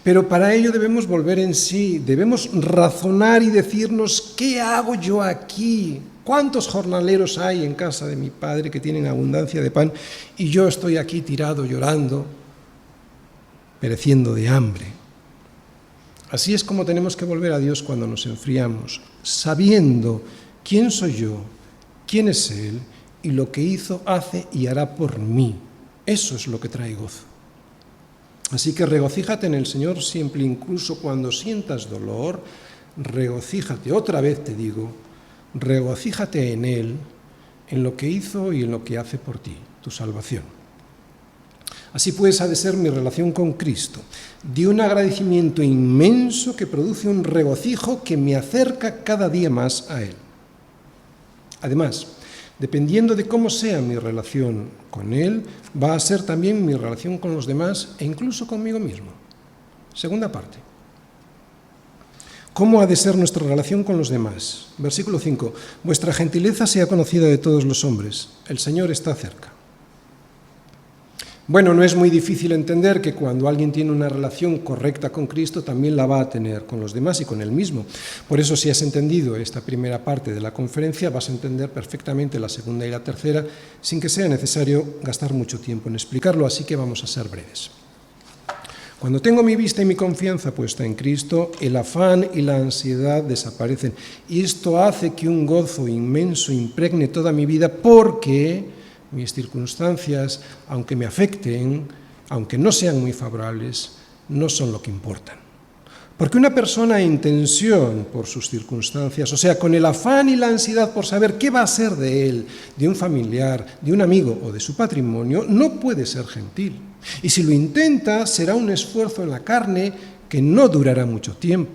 Pero para ello debemos volver en sí, debemos razonar y decirnos, ¿qué hago yo aquí? ¿Cuántos jornaleros hay en casa de mi Padre que tienen abundancia de pan y yo estoy aquí tirado llorando, pereciendo de hambre? Así es como tenemos que volver a Dios cuando nos enfriamos, sabiendo quién soy yo, quién es Él y lo que hizo, hace y hará por mí. Eso es lo que trae gozo. Así que regocíjate en el Señor siempre, incluso cuando sientas dolor, regocíjate, otra vez te digo, regocíjate en Él, en lo que hizo y en lo que hace por ti, tu salvación. Así pues ha de ser mi relación con Cristo, de un agradecimiento inmenso que produce un regocijo que me acerca cada día más a Él. Además, dependiendo de cómo sea mi relación con Él, va a ser también mi relación con los demás e incluso conmigo mismo. Segunda parte. ¿Cómo ha de ser nuestra relación con los demás? Versículo 5. Vuestra gentileza sea conocida de todos los hombres. El Señor está cerca. Bueno, no es muy difícil entender que cuando alguien tiene una relación correcta con Cristo, también la va a tener con los demás y con Él mismo. Por eso, si has entendido esta primera parte de la conferencia, vas a entender perfectamente la segunda y la tercera, sin que sea necesario gastar mucho tiempo en explicarlo, así que vamos a ser breves. Cuando tengo mi vista y mi confianza puesta en Cristo, el afán y la ansiedad desaparecen. Y esto hace que un gozo inmenso impregne toda mi vida, porque mis circunstancias, aunque me afecten, aunque no sean muy favorables, no son lo que importan. Porque una persona en tensión por sus circunstancias, o sea, con el afán y la ansiedad por saber qué va a ser de él, de un familiar, de un amigo o de su patrimonio, no puede ser gentil. Y si lo intenta, será un esfuerzo en la carne que no durará mucho tiempo.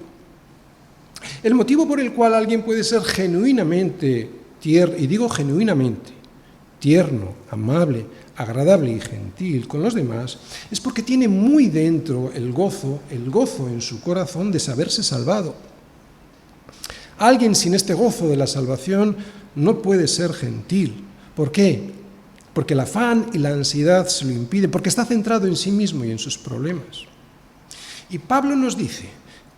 El motivo por el cual alguien puede ser genuinamente tierno, y digo genuinamente, tierno, amable, agradable y gentil con los demás, es porque tiene muy dentro el gozo en su corazón de saberse salvado. Alguien sin este gozo de la salvación no puede ser gentil. ¿Por qué? Porque el afán y la ansiedad se lo impiden, porque está centrado en sí mismo y en sus problemas. Y Pablo nos dice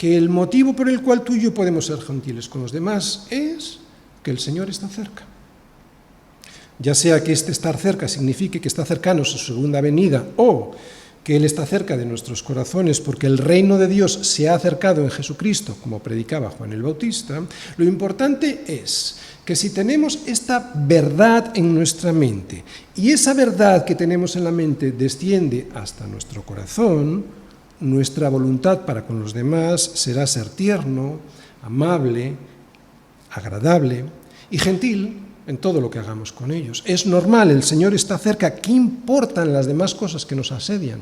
que el motivo por el cual tú y yo podemos ser gentiles con los demás es que el Señor está cerca. Ya sea que este estar cerca signifique que está cercano a su segunda venida, o que Él está cerca de nuestros corazones porque el reino de Dios se ha acercado en Jesucristo, como predicaba Juan el Bautista, lo importante es que si tenemos esta verdad en nuestra mente, y esa verdad que tenemos en la mente desciende hasta nuestro corazón, nuestra voluntad para con los demás será ser tierno, amable, agradable y gentil en todo lo que hagamos con ellos. Es normal, el Señor está cerca. ¿Qué importan las demás cosas que nos asedian?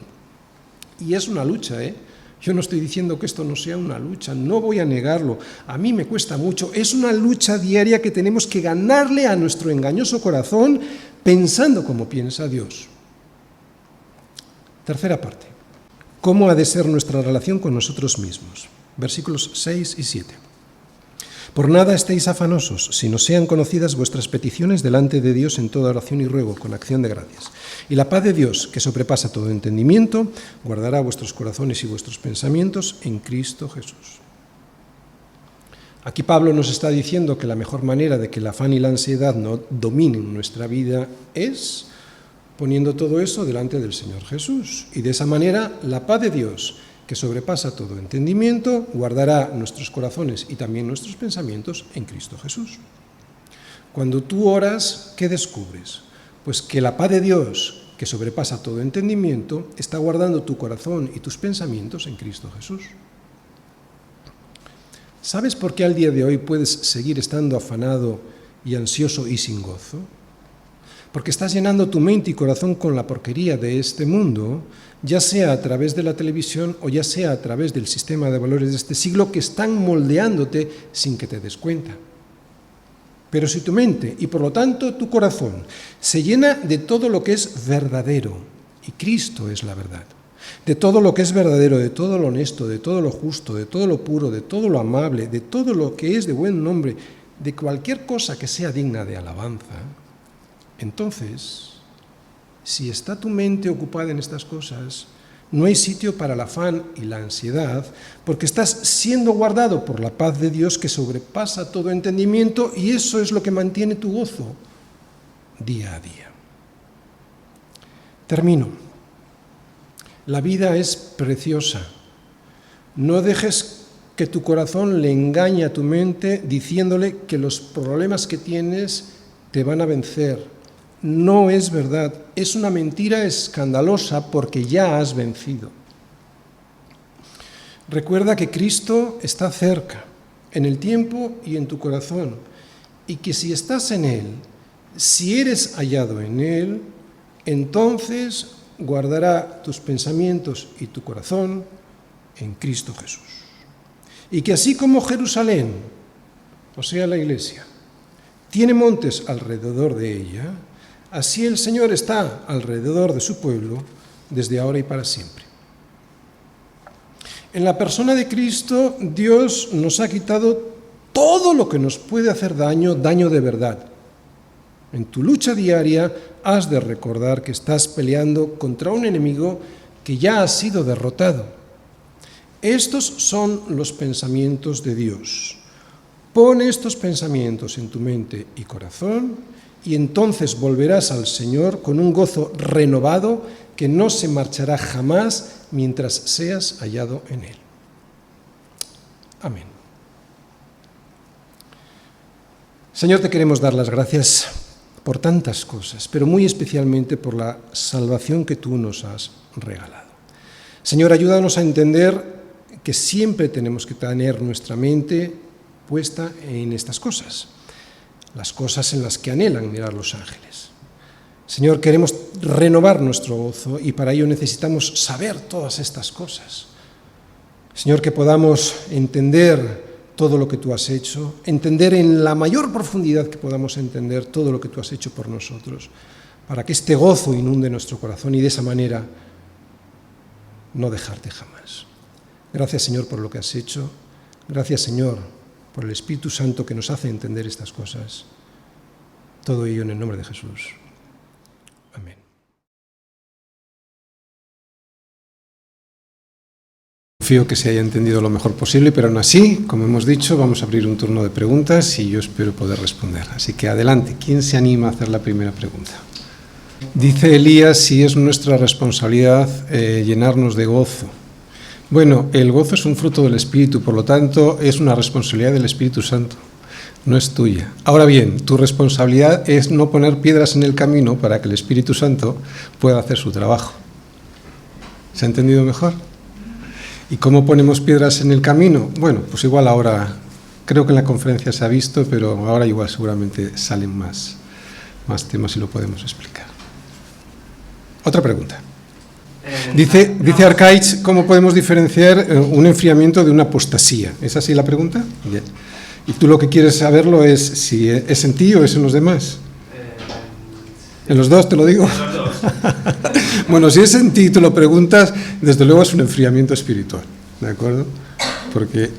Y es una lucha, ¿eh? Yo no estoy diciendo que esto no sea una lucha, no voy a negarlo. A mí me cuesta mucho. Es una lucha diaria que tenemos que ganarle a nuestro engañoso corazón pensando como piensa Dios. Tercera parte. ¿Cómo ha de ser nuestra relación con nosotros mismos? Versículos 6 y 7. Por nada estéis afanosos, sino sean conocidas vuestras peticiones delante de Dios en toda oración y ruego, con acción de gracias. Y la paz de Dios, que sobrepasa todo entendimiento, guardará vuestros corazones y vuestros pensamientos en Cristo Jesús. Aquí Pablo nos está diciendo que la mejor manera de que el afán y la ansiedad no dominen nuestra vida es poniendo todo eso delante del Señor Jesús. Y de esa manera, la paz de Dios, que sobrepasa todo entendimiento, guardará nuestros corazones y también nuestros pensamientos en Cristo Jesús. Cuando tú oras, ¿qué descubres? Pues que la paz de Dios, que sobrepasa todo entendimiento, está guardando tu corazón y tus pensamientos en Cristo Jesús. ¿Sabes por qué al día de hoy puedes seguir estando afanado y ansioso y sin gozo? Porque estás llenando tu mente y corazón con la porquería de este mundo, ya sea a través de la televisión o ya sea a través del sistema de valores de este siglo que están moldeándote sin que te des cuenta. Pero si tu mente y por lo tanto tu corazón se llena de todo lo que es verdadero, y Cristo es la verdad, de todo lo que es verdadero, de todo lo honesto, de todo lo justo, de todo lo puro, de todo lo amable, de todo lo que es de buen nombre, de cualquier cosa que sea digna de alabanza, entonces, si está tu mente ocupada en estas cosas, no hay sitio para el afán y la ansiedad, porque estás siendo guardado por la paz de Dios que sobrepasa todo entendimiento, y eso es lo que mantiene tu gozo día a día. Termino. La vida es preciosa. No dejes que tu corazón le engañe a tu mente diciéndole que los problemas que tienes te van a vencer. No es verdad, es una mentira escandalosa porque ya has vencido. Recuerda que Cristo está cerca, en el tiempo y en tu corazón, y que si estás en Él, si eres hallado en Él, entonces guardará tus pensamientos y tu corazón en Cristo Jesús. Y que así como Jerusalén, o sea la Iglesia, tiene montes alrededor de ella, así el Señor está alrededor de su pueblo desde ahora y para siempre. En la persona de Cristo, Dios nos ha quitado todo lo que nos puede hacer daño, daño de verdad. En tu lucha diaria has de recordar que estás peleando contra un enemigo que ya ha sido derrotado. Estos son los pensamientos de Dios. Pon estos pensamientos en tu mente y corazón y entonces volverás al Señor con un gozo renovado que no se marchará jamás mientras seas hallado en Él. Amén. Señor, te queremos dar las gracias por tantas cosas, pero muy especialmente por la salvación que tú nos has regalado. Señor, ayúdanos a entender que siempre tenemos que tener nuestra mente puesta en estas cosas, las cosas en las que anhelan mirar los ángeles. Señor, queremos renovar nuestro gozo y para ello necesitamos saber todas estas cosas. Señor, que podamos entender todo lo que tú has hecho, entender en la mayor profundidad que podamos entender todo lo que tú has hecho por nosotros, para que este gozo inunde nuestro corazón y de esa manera no dejarte jamás. Gracias, Señor, por lo que has hecho. Gracias, Señor, por el Espíritu Santo que nos hace entender estas cosas. Todo ello en el nombre de Jesús. Amén. Confío que se haya entendido lo mejor posible, pero aún así, como hemos dicho, vamos a abrir un turno de preguntas y yo espero poder responder. Así que adelante, ¿quién se anima a hacer la primera pregunta? Dice Elías si es nuestra responsabilidad llenarnos de gozo. Bueno, el gozo es un fruto del Espíritu, por lo tanto es una responsabilidad del Espíritu Santo, no es tuya. Ahora bien, tu responsabilidad es no poner piedras en el camino para que el Espíritu Santo pueda hacer su trabajo. ¿Se ha entendido mejor? ¿Y cómo ponemos piedras en el camino? Bueno, pues igual ahora, creo que en la conferencia se ha visto, pero ahora igual seguramente salen más temas y lo podemos explicar. Otra pregunta. Dice Arcaich, ¿cómo podemos diferenciar un enfriamiento de una apostasía? ¿Es así la pregunta? Bien. Y tú lo que quieres saberlo es si es en ti o es en los demás. ¿En los dos te lo digo? En los dos. Bueno, si es en ti y te lo preguntas, desde luego es un enfriamiento espiritual, ¿de acuerdo? Porque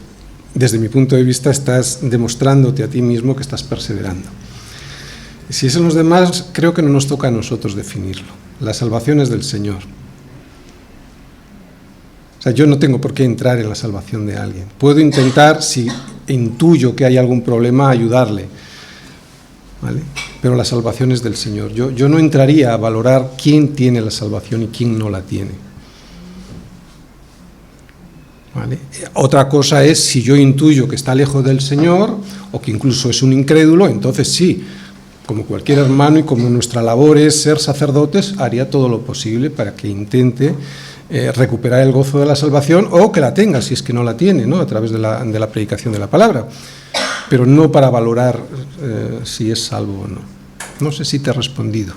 desde mi punto de vista estás demostrándote a ti mismo que estás perseverando. Si es en los demás, creo que no nos toca a nosotros definirlo. La salvación es del Señor. O sea, yo no tengo por qué entrar en la salvación de alguien. Puedo intentar, si intuyo que hay algún problema, ayudarle, ¿vale? Pero la salvación es del Señor. Yo no entraría a valorar quién tiene la salvación y quién no la tiene, ¿vale? Otra cosa es si yo intuyo que está lejos del Señor o que incluso es un incrédulo, entonces sí, como cualquier hermano y como nuestra labor es ser sacerdotes, haría todo lo posible para que intente recuperar el gozo de la salvación o que la tenga si es que no la tiene, ¿no? A través de la predicación de la palabra, pero no para valorar si es salvo o no. No sé si te he respondido.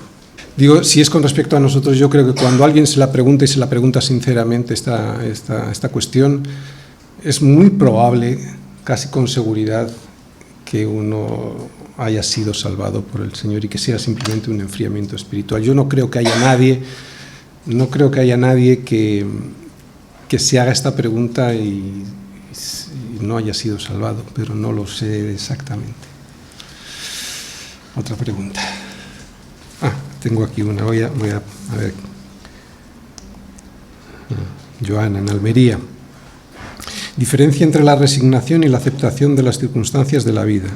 Digo, si es con respecto a nosotros, yo creo que cuando alguien se la pregunta y se la pregunta sinceramente esta cuestión, es muy probable, casi con seguridad, que uno haya sido salvado por el Señor y que sea simplemente un enfriamiento espiritual. Yo no creo que haya nadie que se haga esta pregunta y no haya sido salvado, pero no lo sé exactamente. Otra pregunta. Tengo aquí una, voy a ver. Joana, en Almería. Diferencia entre la resignación y la aceptación de las circunstancias de la vida.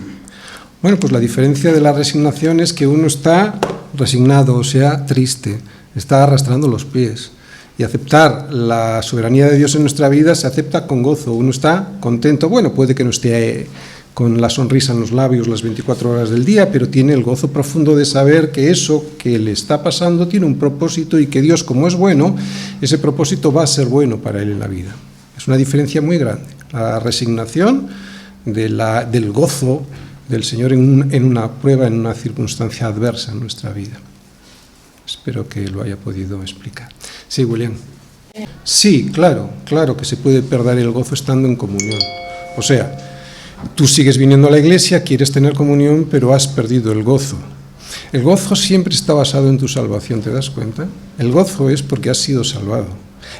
Bueno, pues la diferencia de la resignación es que uno está resignado, o sea, triste, está arrastrando los pies. Y aceptar la soberanía de Dios en nuestra vida se acepta con gozo, uno está contento. Bueno, puede que no esté con la sonrisa en los labios las 24 horas del día, pero tiene el gozo profundo de saber que eso que le está pasando tiene un propósito y que Dios, como es bueno, ese propósito va a ser bueno para él en la vida. Es una diferencia muy grande. La resignación del gozo del Señor en una prueba, en una circunstancia adversa en nuestra vida. Espero que lo haya podido explicar. Sí, William. Sí, claro que se puede perder el gozo estando en comunión. O sea, tú sigues viniendo a la iglesia, quieres tener comunión, pero has perdido el gozo. El gozo siempre está basado en tu salvación, ¿te das cuenta? El gozo es porque has sido salvado.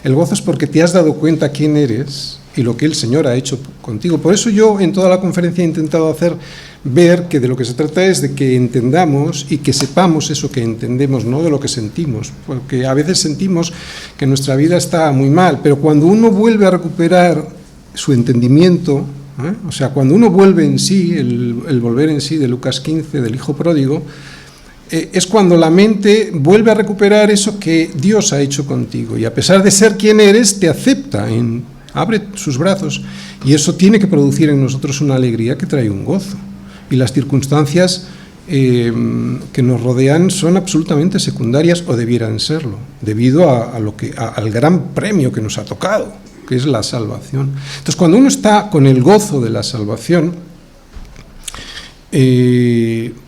El gozo es porque te has dado cuenta quién eres y lo que el Señor ha hecho contigo. Por eso yo en toda la conferencia he intentado hacer ver que de lo que se trata es de que entendamos y que sepamos eso que entendemos, no de lo que sentimos, porque a veces sentimos que nuestra vida está muy mal, pero cuando uno vuelve a recuperar su entendimiento, o sea, cuando uno vuelve en sí, el volver en sí de Lucas 15, del hijo pródigo, es cuando la mente vuelve a recuperar eso que Dios ha hecho contigo y a pesar de ser quien eres, te acepta, abre sus brazos y eso tiene que producir en nosotros una alegría que trae un gozo. Y las circunstancias que nos rodean son absolutamente secundarias o debieran serlo, debido al gran premio que nos ha tocado, que es la salvación. Entonces, cuando uno está con el gozo de la salvación,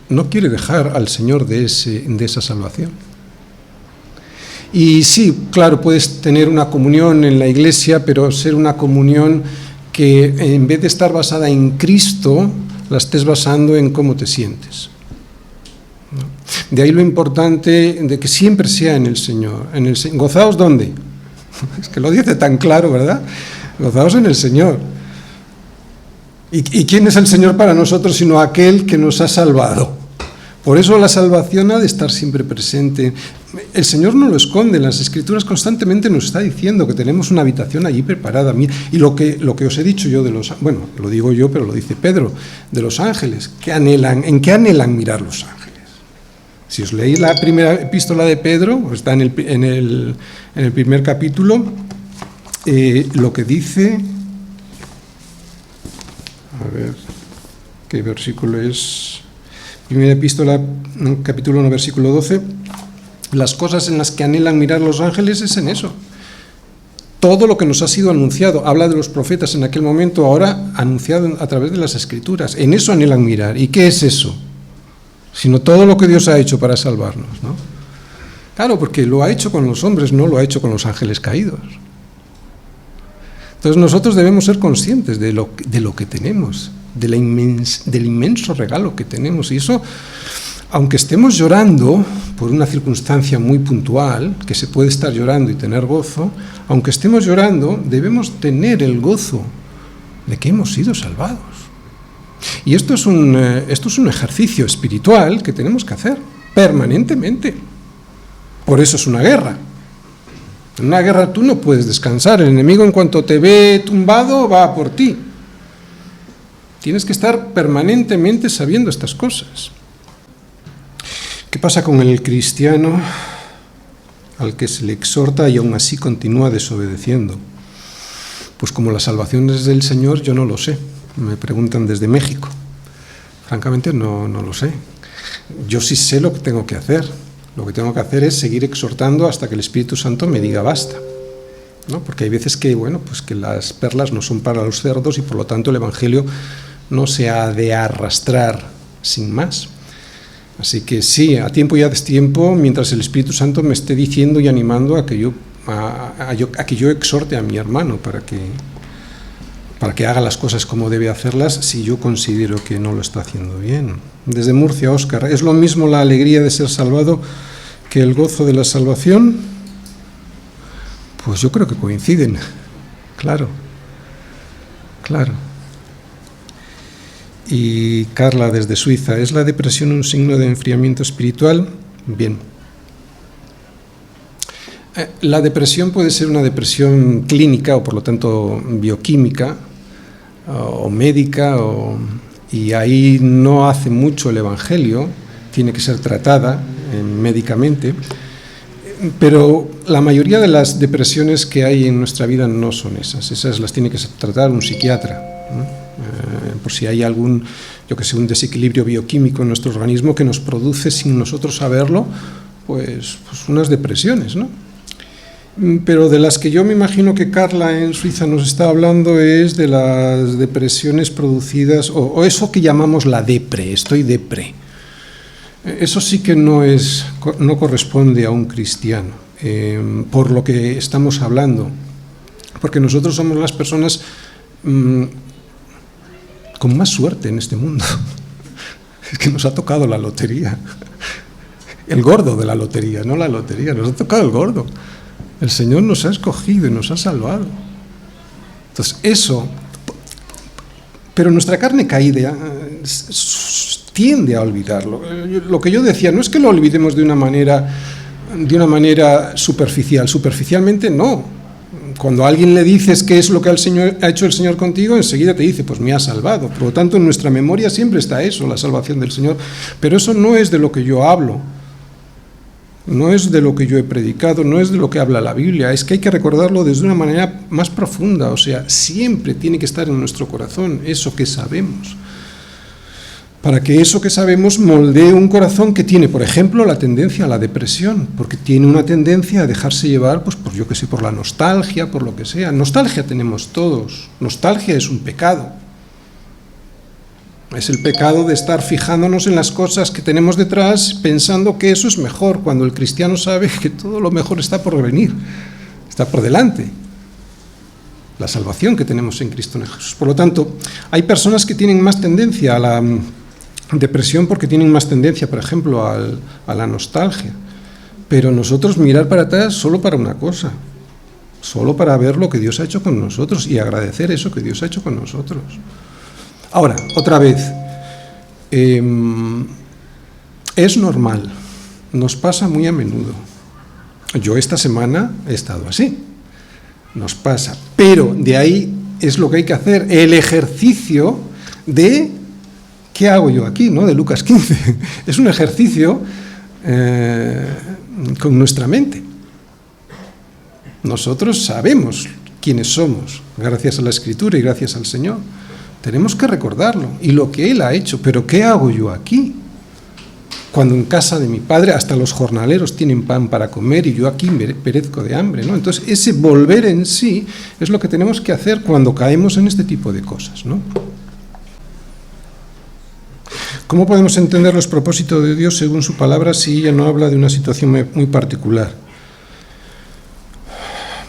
no quiere dejar al Señor de esa salvación. Y sí, claro, puedes tener una comunión en la iglesia, pero ser una comunión que en vez de estar basada en Cristo, la estés basando en cómo te sientes. De ahí lo importante de que siempre sea en el Señor. ¿Gozaos dónde? Es que lo dice tan claro, ¿verdad? Gozaos en el Señor. ¿Y quién es el Señor para nosotros sino aquel que nos ha salvado? Por eso la salvación ha de estar siempre presente. El Señor no lo esconde, en las Escrituras constantemente nos está diciendo que tenemos una habitación allí preparada. Y lo que os he dicho yo de los, bueno, lo digo yo, pero lo dice Pedro, de los ángeles, ¿en qué anhelan mirar los ángeles? Si os leéis la primera epístola de Pedro, está en el primer capítulo, lo que dice, a ver, ¿qué versículo es? Primera epístola, capítulo 1, versículo 12, las cosas en las que anhelan mirar los ángeles es en eso. Todo lo que nos ha sido anunciado, habla de los profetas en aquel momento, ahora anunciado a través de las Escrituras, en eso anhelan mirar. ¿Y qué es eso? Sino todo lo que Dios ha hecho para salvarnos, ¿no? Claro, porque lo ha hecho con los hombres, no lo ha hecho con los ángeles caídos. Entonces nosotros debemos ser conscientes de lo que tenemos, del inmenso regalo que tenemos. Y eso, aunque estemos llorando por una circunstancia muy puntual, que se puede estar llorando y tener gozo, aunque estemos llorando, debemos tener el gozo de que hemos sido salvados. Y esto es un ejercicio espiritual que tenemos que hacer permanentemente. Por eso es una guerra. En una guerra tú no puedes descansar. El enemigo, en cuanto te ve tumbado, va a por ti. Tienes que estar permanentemente sabiendo estas cosas. ¿Qué pasa con el cristiano al que se le exhorta y aún así continúa desobedeciendo? Pues como la salvación es del Señor, yo no lo sé. Me preguntan desde México. Francamente no lo sé. Yo sí sé lo que tengo que hacer. Lo que tengo que hacer es seguir exhortando hasta que el Espíritu Santo me diga basta, ¿no? Porque hay veces que, pues que las perlas no son para los cerdos y por lo tanto el Evangelio no se ha de arrastrar sin más. Así que sí, a tiempo y a destiempo, mientras el Espíritu Santo me esté diciendo y animando a que yo exhorte a mi hermano para que haga las cosas como debe hacerlas, si yo considero que no lo está haciendo bien. Desde Murcia, Óscar, ¿es lo mismo la alegría de ser salvado que el gozo de la salvación? Pues yo creo que coinciden, claro. Y Carla, desde Suiza, ¿es la depresión un signo de enfriamiento espiritual? Bien. La depresión puede ser una depresión clínica o por lo tanto bioquímica o médica, y ahí no hace mucho el Evangelio, tiene que ser tratada médicamente, pero la mayoría de las depresiones que hay en nuestra vida no son esas las tiene que tratar un psiquiatra, ¿no? Por si hay algún, un desequilibrio bioquímico en nuestro organismo que nos produce, sin nosotros saberlo, pues unas depresiones, ¿no? Pero de las que yo me imagino que Carla en Suiza nos está hablando es de las depresiones producidas, o eso que llamamos la depre, estoy depre. Eso sí que no corresponde a un cristiano, por lo que estamos hablando, porque nosotros somos las personas con más suerte en este mundo. Es que nos ha tocado la lotería, el gordo de la lotería, no la lotería, nos ha tocado el gordo. El Señor nos ha escogido y nos ha salvado. Entonces, eso, pero nuestra carne caída tiende a olvidarlo. Lo que yo decía, no es que lo olvidemos de una manera superficial. Superficialmente no. Cuando a alguien le dices qué es lo que ha hecho el Señor contigo, enseguida te dice, pues me ha salvado. Por lo tanto, en nuestra memoria siempre está eso, la salvación del Señor. Pero eso no es de lo que yo hablo. No es de lo que yo he predicado, no es de lo que habla la Biblia, es que hay que recordarlo desde una manera más profunda, o sea, siempre tiene que estar en nuestro corazón eso que sabemos, para que eso que sabemos moldee un corazón que tiene, por ejemplo, la tendencia a la depresión, porque tiene una tendencia a dejarse llevar, pues por la nostalgia, por lo que sea. Nostalgia tenemos todos, nostalgia es un pecado. Es el pecado de estar fijándonos en las cosas que tenemos detrás, pensando que eso es mejor, cuando el cristiano sabe que todo lo mejor está por venir, está por delante. La salvación que tenemos en Cristo Jesús. Por lo tanto, hay personas que tienen más tendencia a la depresión porque tienen más tendencia, por ejemplo, a la nostalgia. Pero nosotros mirar para atrás solo para una cosa, solo para ver lo que Dios ha hecho con nosotros y agradecer eso que Dios ha hecho con nosotros. Ahora, otra vez, Es normal, nos pasa muy a menudo. Yo esta semana he estado así, nos pasa, pero de ahí es lo que hay que hacer, el ejercicio de ¿qué hago yo aquí?, ¿no? De Lucas 15. Es un ejercicio con nuestra mente. Nosotros sabemos quiénes somos, gracias a la Escritura y gracias al Señor. Tenemos que recordarlo y lo que Él ha hecho, pero ¿qué hago yo aquí? Cuando en casa de mi padre hasta los jornaleros tienen pan para comer y yo aquí perezco de hambre, ¿no? Entonces ese volver en sí es lo que tenemos que hacer cuando caemos en este tipo de cosas, ¿no? ¿Cómo podemos entender los propósitos de Dios según su palabra si ella no habla de una situación muy particular?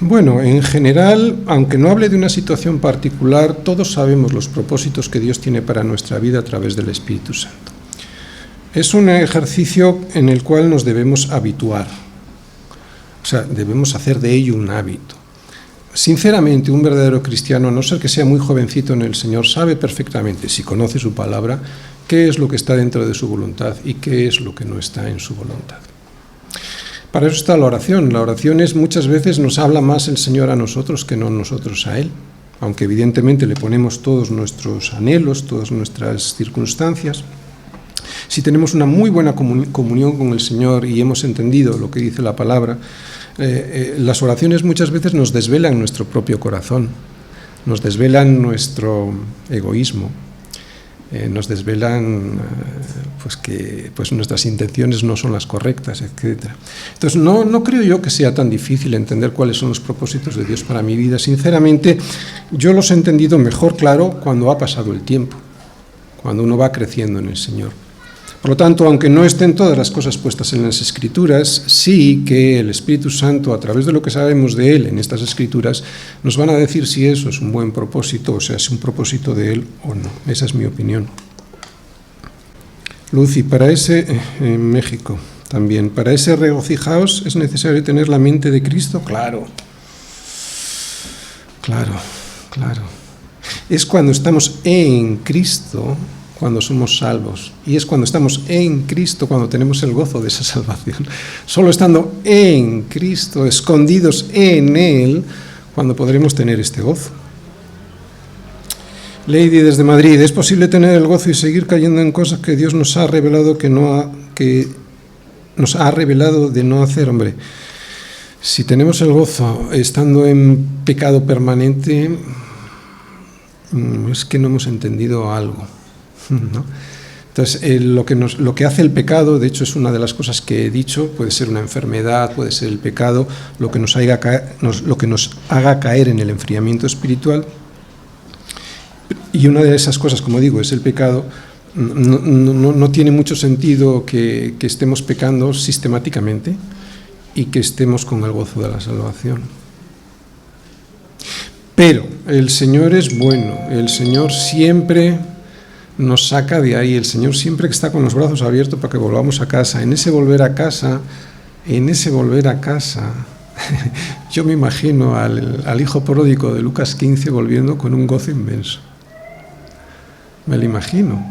Bueno, en general, aunque no hable de una situación particular, todos sabemos los propósitos que Dios tiene para nuestra vida a través del Espíritu Santo. Es un ejercicio en el cual nos debemos habituar, o sea, debemos hacer de ello un hábito. Sinceramente, un verdadero cristiano, a no ser que sea muy jovencito en el Señor, sabe perfectamente, si conoce su palabra, qué es lo que está dentro de su voluntad y qué es lo que no está en su voluntad. Para eso está la oración. La oración muchas veces nos habla más el Señor a nosotros que no nosotros a Él, aunque evidentemente le ponemos todos nuestros anhelos, todas nuestras circunstancias. Si tenemos una muy buena comunión con el Señor y hemos entendido lo que dice la palabra, las oraciones muchas veces nos desvelan nuestro propio corazón, nos desvelan nuestro egoísmo, nos desvelan que nuestras intenciones no son las correctas, etc. Entonces no creo yo que sea tan difícil entender cuáles son los propósitos de Dios para mi vida. Sinceramente, yo los he entendido mejor, claro, cuando ha pasado el tiempo, cuando uno va creciendo en el Señor. Por lo tanto, aunque no estén todas las cosas puestas en las Escrituras, sí que el Espíritu Santo, a través de lo que sabemos de Él en estas Escrituras, nos van a decir si eso es un buen propósito, o sea, es un propósito de Él o no. Esa es mi opinión. Lucy, en México también, para ese regocijaos es necesario tener la mente de Cristo. Claro. Es cuando estamos en Cristo, cuando somos salvos, y es cuando estamos en Cristo cuando tenemos el gozo de esa salvación. Solo estando en Cristo, escondidos en Él, cuando podremos tener este gozo. Lady desde Madrid, ¿es posible tener el gozo y seguir cayendo en cosas que Dios nos ha revelado que nos ha revelado de no hacer? Hombre, si tenemos el gozo estando en pecado permanente, es que no hemos entendido algo, ¿no? Entonces, lo que hace el pecado, de hecho es una de las cosas que he dicho, puede ser una enfermedad, puede ser el pecado, lo que nos haga caer en el enfriamiento espiritual. Y una de esas cosas, como digo, es el pecado. No tiene mucho sentido que estemos pecando sistemáticamente y que estemos con el gozo de la salvación. Pero el Señor es bueno, el Señor siempre nos saca de ahí, el Señor siempre está con los brazos abiertos para que volvamos a casa. En ese volver a casa, yo me imagino al hijo pródigo de Lucas 15 volviendo con un gozo inmenso. Me lo imagino,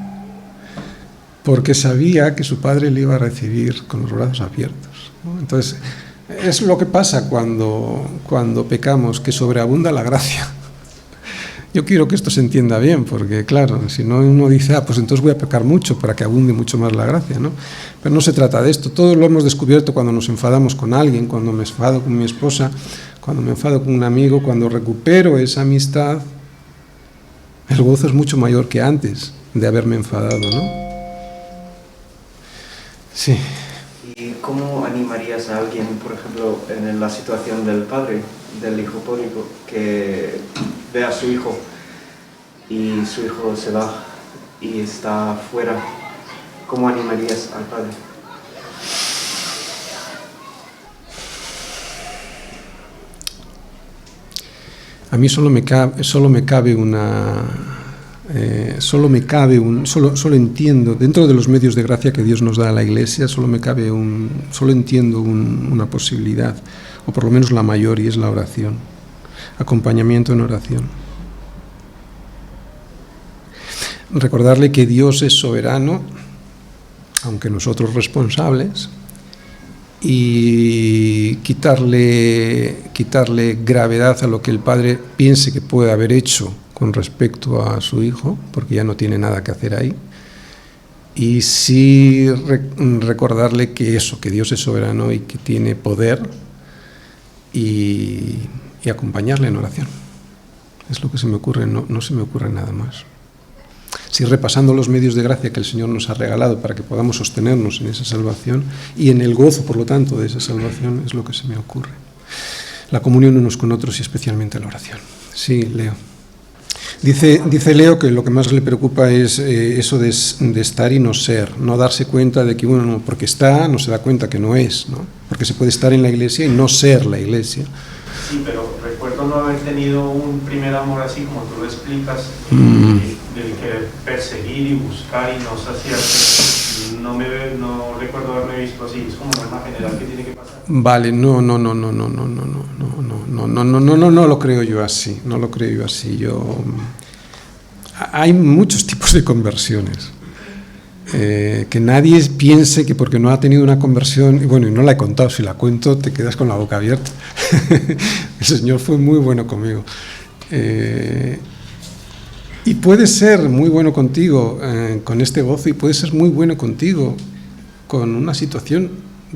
porque sabía que su padre le iba a recibir con los brazos abiertos, ¿no? Entonces, es lo que pasa cuando pecamos, que sobreabunda la gracia. Yo quiero que esto se entienda bien, porque claro, si no uno dice, pues entonces voy a pecar mucho para que abunde mucho más la gracia, ¿no? Pero no se trata de esto. Todos lo hemos descubierto cuando nos enfadamos con alguien, cuando me enfado con mi esposa, cuando me enfado con un amigo, cuando recupero esa amistad. El gozo es mucho mayor que antes de haberme enfadado, ¿no? Sí. ¿Y cómo animarías a alguien, por ejemplo, en la situación del padre, del hijo pródigo, que ve a su hijo y su hijo se va y está fuera? ¿Cómo animarías al padre? A mí solo entiendo, dentro de los medios de gracia que Dios nos da a la Iglesia, solo entiendo una posibilidad, o por lo menos la mayor, y es la oración, acompañamiento en oración. Recordarle que Dios es soberano aunque nosotros responsables, y quitarle gravedad a lo que el padre piense que puede haber hecho con respecto a su hijo, porque ya no tiene nada que hacer ahí, y sí recordarle que Dios es soberano y que tiene poder, y acompañarle en oración. Es lo que se me ocurre, no se me ocurre nada más. Si repasando los medios de gracia que el Señor nos ha regalado para que podamos sostenernos en esa salvación y en el gozo, por lo tanto, de esa salvación, es lo que se me ocurre. La comunión unos con otros y especialmente la oración. Sí, Leo. Dice Leo que lo que más le preocupa es eso de estar y no ser, no darse cuenta de que uno, porque está, no se da cuenta que no es, ¿no? Porque se puede estar en la iglesia y no ser la iglesia. Sí, pero recuerdo no haber tenido un primer amor así como tú lo explicas, del que perseguir y buscar y no saciarse. No recuerdo haberme visto así, es como una general que tiene que pasar. Vale, no lo creo yo así, no lo creo yo así. Hay muchos tipos de conversiones. Que nadie piense que porque no ha tenido una conversión, y bueno, y no la he contado, si la cuento te quedas con la boca abierta. El Señor fue muy bueno conmigo. Y puede ser muy bueno contigo con este gozo, y puede ser muy bueno contigo con una situación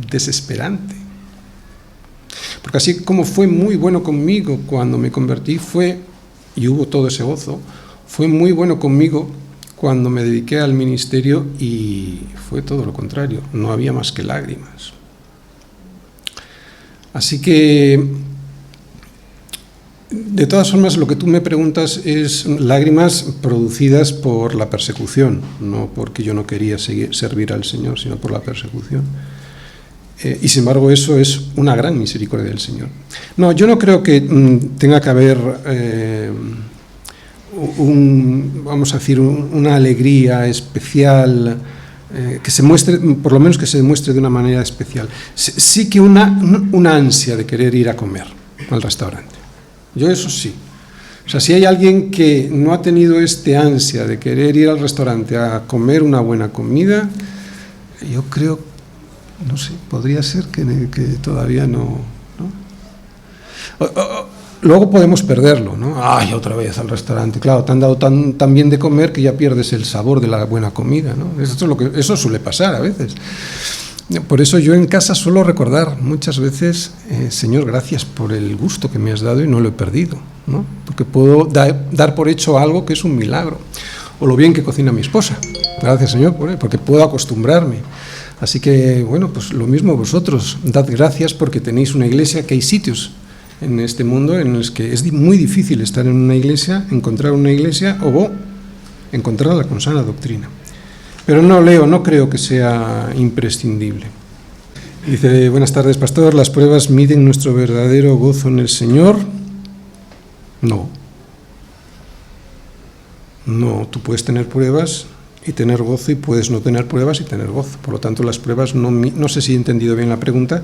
desesperante. Porque así como fue muy bueno conmigo cuando me convertí, y hubo todo ese gozo, fue muy bueno conmigo cuando me dediqué al ministerio y fue todo lo contrario, no había más que lágrimas. Así que, de todas formas, lo que tú me preguntas es lágrimas producidas por la persecución, no porque yo no quería servir al Señor, sino por la persecución. Y sin embargo eso es una gran misericordia del Señor. No, yo no creo que tenga que haber vamos a decir, una alegría especial, que se muestre, por lo menos que se demuestre de una manera especial. Sí que una ansia de querer ir a comer al restaurante. Yo eso sí. O sea, si hay alguien que no ha tenido este ansia de querer ir al restaurante a comer una buena comida, yo creo, no sé, podría ser que todavía no. Luego podemos perderlo, ¿no? Ay, otra vez al restaurante. Claro, te han dado tan bien de comer que ya pierdes el sabor de la buena comida, ¿no? Eso suele pasar a veces. Por eso yo en casa suelo recordar muchas veces, Señor, gracias por el gusto que me has dado y no lo he perdido, ¿no? Porque puedo dar por hecho algo que es un milagro. O lo bien que cocina mi esposa. Gracias, Señor, porque puedo acostumbrarme. Así que, bueno, pues lo mismo vosotros. Dad gracias porque tenéis una iglesia, que hay sitios en este mundo en los que es muy difícil estar en una iglesia, encontrar una iglesia o encontrarla con sana doctrina. Pero no creo que sea imprescindible. Dice, buenas tardes, pastor, ¿las pruebas miden nuestro verdadero gozo en el Señor? No. No, tú puedes tener pruebas y tener gozo, y puedes no tener pruebas y tener gozo. Por lo tanto, las pruebas, no sé si he entendido bien la pregunta,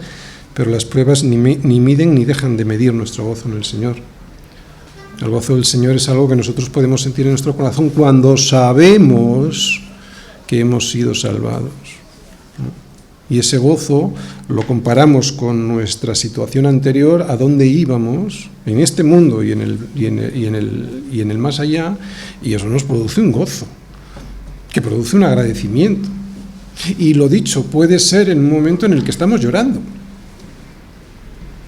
pero las pruebas ni miden ni dejan de medir nuestro gozo en el Señor. El gozo del Señor es algo que nosotros podemos sentir en nuestro corazón cuando sabemos que hemos sido salvados, ¿no? Y ese gozo lo comparamos con nuestra situación anterior, a dónde íbamos en este mundo y en el más allá, y eso nos produce un gozo, que produce un agradecimiento. Y lo dicho, puede ser en un momento en el que estamos llorando,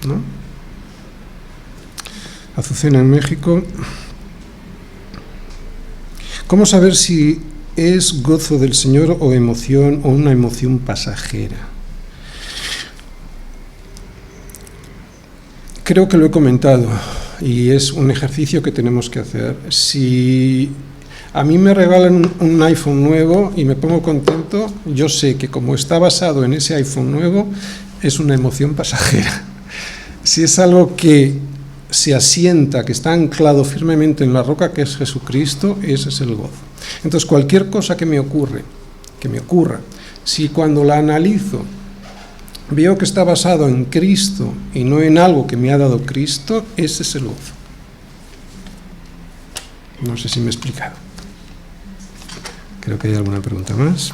¿no? Azucena, en México. ¿Cómo saber si es gozo del Señor o emoción, o una emoción pasajera? Creo que lo he comentado y es un ejercicio que tenemos que hacer. Si a mí me regalan un iPhone nuevo y me pongo contento, yo sé que como está basado en ese iPhone nuevo, es una emoción pasajera. Si es algo que se asienta, que está anclado firmemente en la roca que es Jesucristo, ese es el gozo. Entonces, cualquier cosa que me ocurra, si cuando la analizo veo que está basado en Cristo y no en algo que me ha dado Cristo, ese es el gozo. No sé si me he explicado. Creo que hay alguna pregunta más.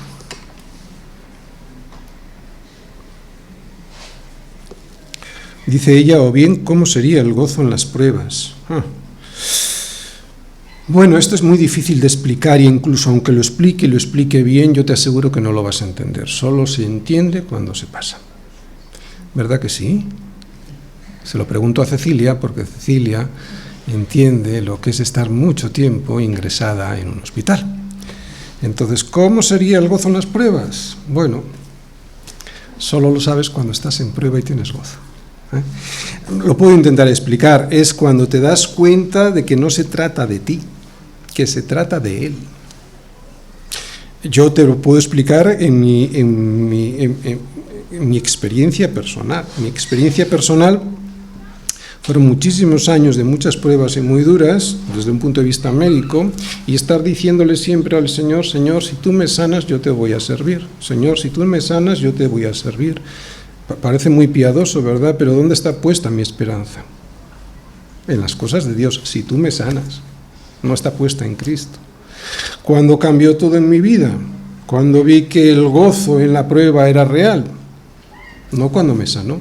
Dice ella, o bien, ¿cómo sería el gozo en las pruebas? Bueno, esto es muy difícil de explicar y incluso aunque lo explique bien, yo te aseguro que no lo vas a entender. Solo se entiende cuando se pasa. ¿Verdad que sí? Se lo pregunto a Cecilia porque Cecilia entiende lo que es estar mucho tiempo ingresada en un hospital. Entonces, ¿cómo sería el gozo en las pruebas? Bueno, solo lo sabes cuando estás en prueba y tienes gozo. Lo puedo intentar explicar. Es cuando te das cuenta de que no se trata de ti, que se trata de Él. Yo te lo puedo explicar en mi experiencia personal. Mi experiencia personal fueron muchísimos años de muchas pruebas y muy duras, desde un punto de vista médico, y estar diciéndole siempre al Señor, Señor, si tú me sanas, yo te voy a servir. Señor, si tú me sanas, yo te voy a servir. Parece muy piadoso, ¿verdad? Pero ¿dónde está puesta mi esperanza? En las cosas de Dios. Si tú me sanas, no está puesta en Cristo. Cuando cambió todo en mi vida, cuando vi que el gozo en la prueba era real, no cuando me sanó,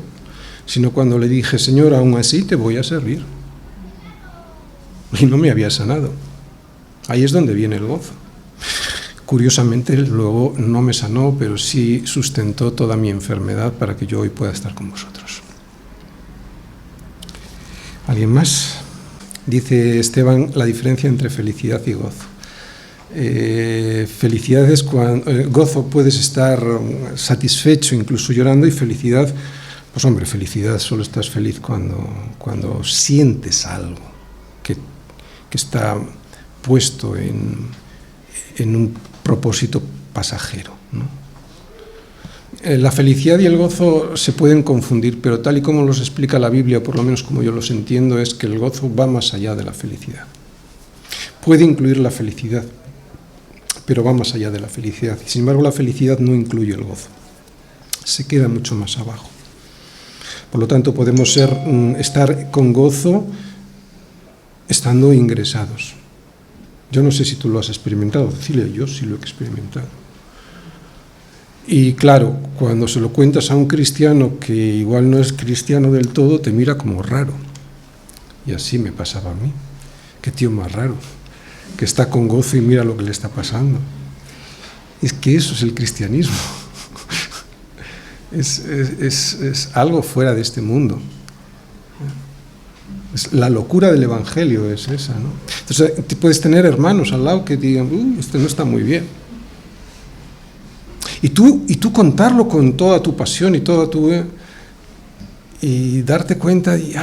sino cuando le dije, Señor, aún así te voy a servir. Y no me había sanado. Ahí es donde viene el gozo. Curiosamente, luego no me sanó, pero sí sustentó toda mi enfermedad para que yo hoy pueda estar con vosotros. ¿Alguien más? Dice Esteban, la diferencia entre felicidad y gozo. Felicidad es cuando, gozo puedes estar satisfecho, incluso llorando, y felicidad, pues hombre, felicidad solo estás feliz cuando sientes algo que está puesto en un propósito pasajero, ¿no? La felicidad y el gozo se pueden confundir, pero tal y como los explica la Biblia, por lo menos como yo los entiendo, es que el gozo va más allá de la felicidad. Puede incluir la felicidad, pero va más allá de la felicidad. Sin embargo, la felicidad no incluye el gozo. Se queda mucho más abajo. Por lo tanto, podemos estar con gozo estando ingresados. Yo no sé si tú lo has experimentado, Cecilia, yo sí lo he experimentado. Y claro, cuando se lo cuentas a un cristiano que igual no es cristiano del todo, te mira como raro. Y así me pasaba a mí. Qué tío más raro, que está con gozo y mira lo que le está pasando. Es que eso es el cristianismo. Es algo fuera de este mundo. La locura del Evangelio es esa, ¿no? Entonces, puedes tener hermanos al lado que digan, esto no está muy bien. Y tú contarlo con toda tu pasión y toda tu... y darte cuenta y,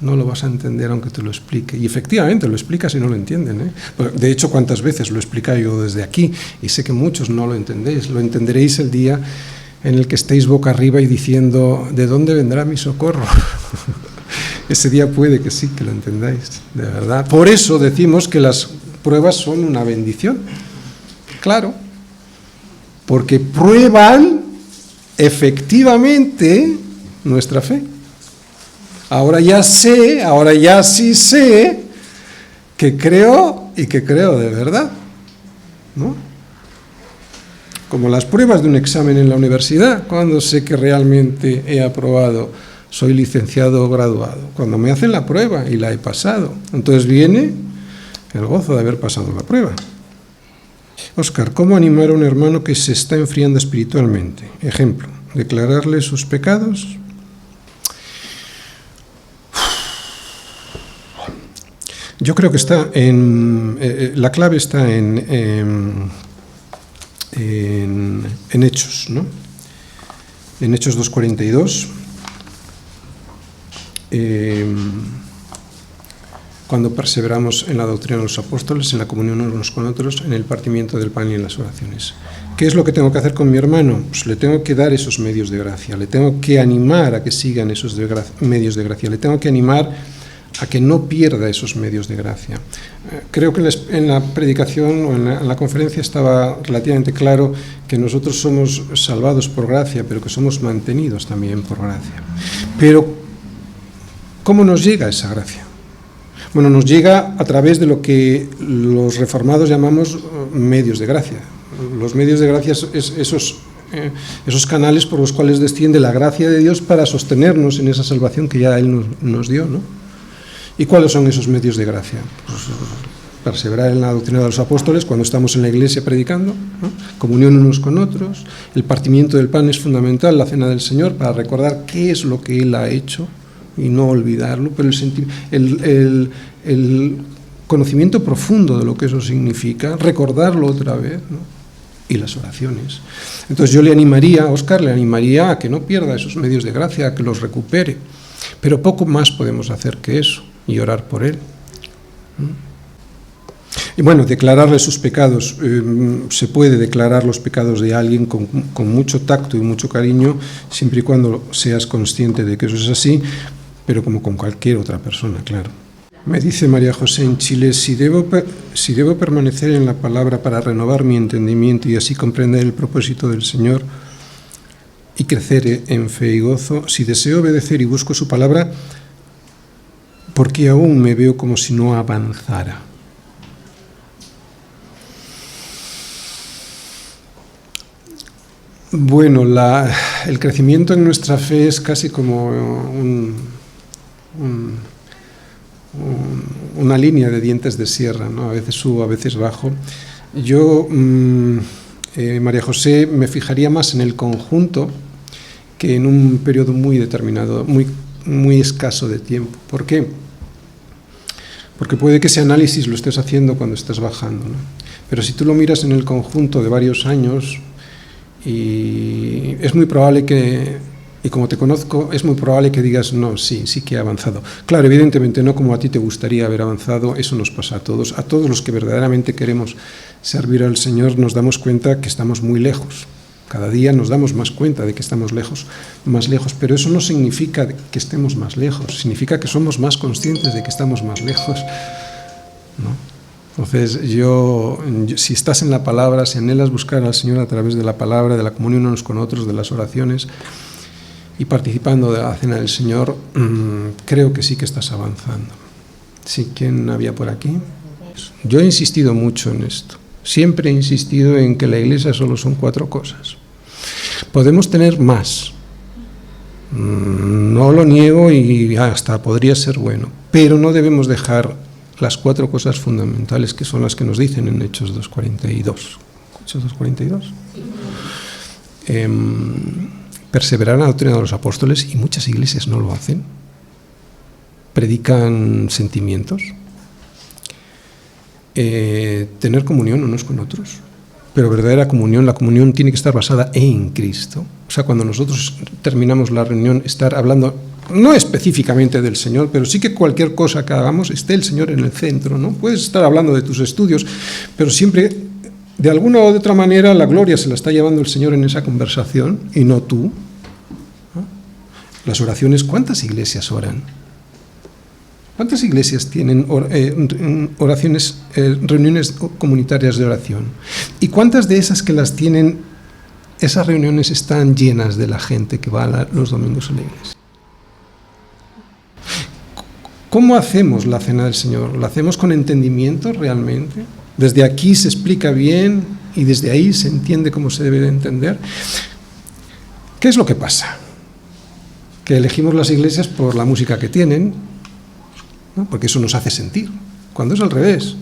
no lo vas a entender aunque te lo explique. Y efectivamente lo explicas y no lo entienden, ¿eh? De hecho, ¿cuántas veces lo he explicado yo desde aquí? Y sé que muchos no lo entendéis. Lo entenderéis el día en el que estéis boca arriba y diciendo, ¿de dónde vendrá mi socorro? Ese día puede que sí, que lo entendáis, de verdad. Por eso decimos que las pruebas son una bendición. Claro, porque prueban efectivamente nuestra fe. Ahora ya sí sé que creo y que creo de verdad, ¿no? Como las pruebas de un examen en la universidad, cuando sé que realmente he aprobado, soy licenciado o graduado, cuando me hacen la prueba y la he pasado. Entonces viene el gozo de haber pasado la prueba. Óscar, ¿cómo animar a un hermano que se está enfriando espiritualmente? Ejemplo, declararle sus pecados. Yo creo que está la clave está en Hechos, ¿no? En Hechos 2:42. Cuando perseveramos en la doctrina de los apóstoles, en la comunión unos con otros, en el partimiento del pan y en las oraciones. ¿Qué es lo que tengo que hacer con mi hermano? Pues le tengo que dar esos medios de gracia, le tengo que animar a que sigan esos medios de gracia, le tengo que animar a que no pierda esos medios de gracia. Creo que en la predicación o en la conferencia estaba relativamente claro que nosotros somos salvados por gracia, pero que somos mantenidos también por gracia. Pero, ¿cómo nos llega esa gracia? Bueno, nos llega a través de lo que los reformados llamamos medios de gracia. Los medios de gracia es esos canales por los cuales desciende la gracia de Dios para sostenernos en esa salvación que ya Él nos dio, ¿no? ¿Y cuáles son esos medios de gracia? Pues perseverar en la doctrina de los apóstoles cuando estamos en la iglesia predicando, ¿no? Comunión unos con otros, el partimiento del pan es fundamental, la cena del Señor, para recordar qué es lo que Él ha hecho y no olvidarlo, pero el conocimiento profundo de lo que eso significa, recordarlo otra vez, ¿no? Y las oraciones. Entonces yo le animaría, a Óscar le animaría a que no pierda esos medios de gracia, a que los recupere, pero poco más podemos hacer que eso y orar por él. Y bueno, declararle sus pecados, se puede declarar los pecados de alguien con mucho tacto y mucho cariño, siempre y cuando seas consciente de que eso es así, pero como con cualquier otra persona, claro. Me dice María José en Chile, si debo permanecer en la palabra para renovar mi entendimiento y así comprender el propósito del Señor y crecer en fe y gozo, si deseo obedecer y busco su palabra, porque aún me veo como si no avanzara. Bueno, el crecimiento en nuestra fe es casi como una línea de dientes de sierra, ¿no? A veces subo, a veces bajo. Yo, María José, me fijaría más en el conjunto que en un periodo muy determinado, muy escaso de tiempo. ¿Por qué? Porque puede que ese análisis lo estés haciendo cuando estés bajando, ¿no? Pero si tú lo miras en el conjunto de varios años, y es muy probable que, y como te conozco, es muy probable que digas, no, sí que he avanzado. Claro, evidentemente no como a ti te gustaría haber avanzado, eso nos pasa a todos los que verdaderamente queremos servir al Señor, nos damos cuenta que estamos muy lejos. Cada día nos damos más cuenta de que estamos más lejos, pero eso no significa que estemos más lejos, significa que somos más conscientes de que estamos más lejos, ¿no? Entonces, si estás en la palabra, si anhelas buscar al Señor a través de la palabra, de la comunión unos con otros, de las oraciones y participando de la cena del Señor, creo que sí que estás avanzando. Sí, ¿quién había por aquí? Yo he insistido mucho en esto. Siempre he insistido en que la Iglesia solo son 4 cosas. Podemos tener más. No lo niego y hasta podría ser bueno, pero no debemos dejar las 4 cosas fundamentales que son las que nos dicen en Hechos 2:42. ¿Hechos 2:42? Perseverar en la doctrina de los apóstoles, y muchas iglesias no lo hacen. Predican sentimientos. Tener comunión unos con otros. Pero verdadera comunión, la comunión tiene que estar basada en Cristo. O sea, cuando nosotros terminamos la reunión, estar hablando no específicamente del Señor, pero sí que cualquier cosa que hagamos esté el Señor en el centro, ¿no? Puedes estar hablando de tus estudios, pero siempre, de alguna u otra manera, la gloria se la está llevando el Señor en esa conversación y no tú, ¿no? Las oraciones, ¿cuántas iglesias oran? ¿Cuántas iglesias tienen oraciones, reuniones comunitarias de oración? ¿Y cuántas de esas que las tienen, esas reuniones están llenas de la gente que va los domingos a la iglesia? ¿Cómo hacemos la cena del Señor? ¿La hacemos con entendimiento realmente? ¿Desde aquí se explica bien y desde ahí se entiende cómo se debe de entender? ¿Qué es lo que pasa? Que elegimos las iglesias por la música que tienen, ¿no? Porque eso nos hace sentir, cuando es al revés.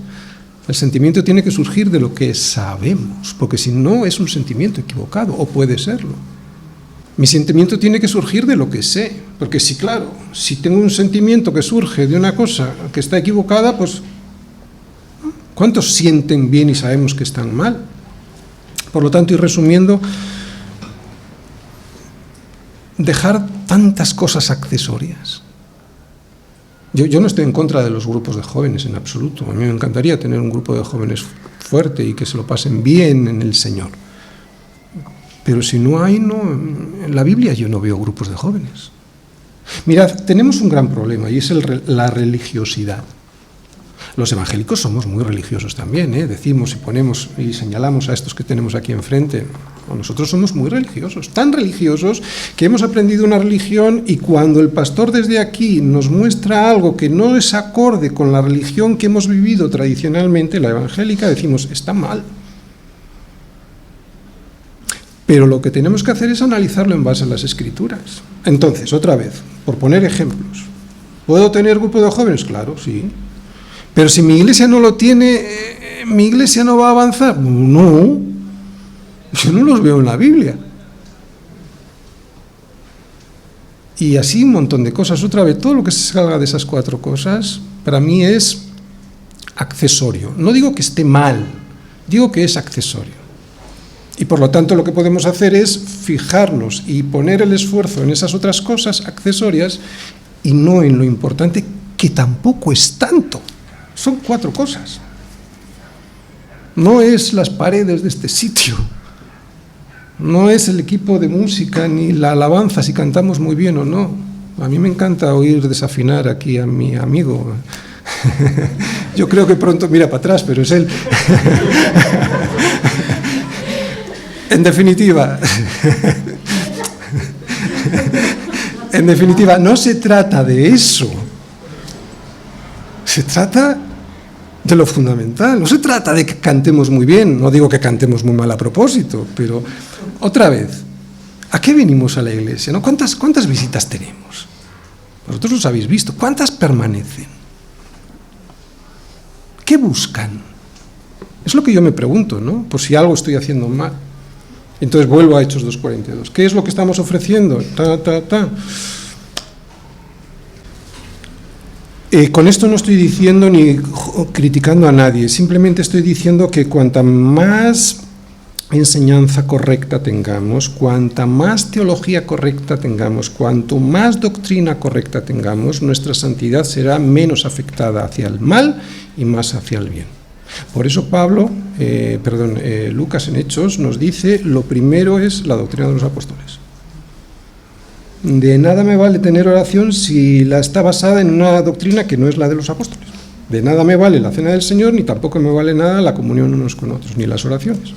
El sentimiento tiene que surgir de lo que sabemos, porque si no es un sentimiento equivocado, o puede serlo. Mi sentimiento tiene que surgir de lo que sé, porque si tengo un sentimiento que surge de una cosa que está equivocada, pues ¿cuántos sienten bien y sabemos que están mal? Por lo tanto, y resumiendo, dejar tantas cosas accesorias. Yo no estoy en contra de los grupos de jóvenes en absoluto. A mí me encantaría tener un grupo de jóvenes fuerte y que se lo pasen bien en el Señor. Pero si no hay, en la Biblia yo no veo grupos de jóvenes. Mirad, tenemos un gran problema y es la religiosidad. Los evangélicos somos muy religiosos también, decimos y ponemos y señalamos a estos que tenemos aquí enfrente. Nosotros somos muy religiosos, tan religiosos que hemos aprendido una religión y cuando el pastor desde aquí nos muestra algo que no es acorde con la religión que hemos vivido tradicionalmente, la evangélica, decimos, está mal. Pero lo que tenemos que hacer es analizarlo en base a las Escrituras. Entonces, otra vez, por poner ejemplos, ¿puedo tener grupo de jóvenes? Claro, sí. Pero si mi iglesia no lo tiene, ¿mi iglesia no va a avanzar? No, yo no los veo en la Biblia. Y así un montón de cosas. Otra vez, todo lo que se salga de esas 4 cosas, para mí es accesorio. No digo que esté mal, digo que es accesorio. Y por lo tanto lo que podemos hacer es fijarnos y poner el esfuerzo en esas otras cosas accesorias y no en lo importante, que tampoco es tanto. Son 4 cosas. No es las paredes de este sitio. No es el equipo de música ni la alabanza si cantamos muy bien o no. A mí me encanta oír desafinar aquí a mi amigo. Yo creo que pronto mira para atrás, pero es él. En definitiva, no se trata de eso. Se trata de lo fundamental. No se trata de que cantemos muy bien. No digo que cantemos muy mal a propósito, pero otra vez, ¿a qué venimos a la iglesia? ¿No? ¿Cuántas visitas tenemos? Vosotros los habéis visto. ¿Cuántas permanecen? ¿Qué buscan? Es lo que yo me pregunto, ¿no? Por si algo estoy haciendo mal. Entonces vuelvo a Hechos 2:42. ¿Qué es lo que estamos ofreciendo? Con esto no estoy diciendo ni criticando a nadie, simplemente estoy diciendo que cuanta más enseñanza correcta tengamos, cuanta más teología correcta tengamos, cuanto más doctrina correcta tengamos, nuestra santidad será menos afectada hacia el mal y más hacia el bien. Por eso Lucas en Hechos nos dice, lo primero es la doctrina de los apóstoles. De nada me vale tener oración si está basada en una doctrina que no es la de los apóstoles. De nada me vale la cena del Señor, ni tampoco me vale nada la comunión unos con otros, ni las oraciones.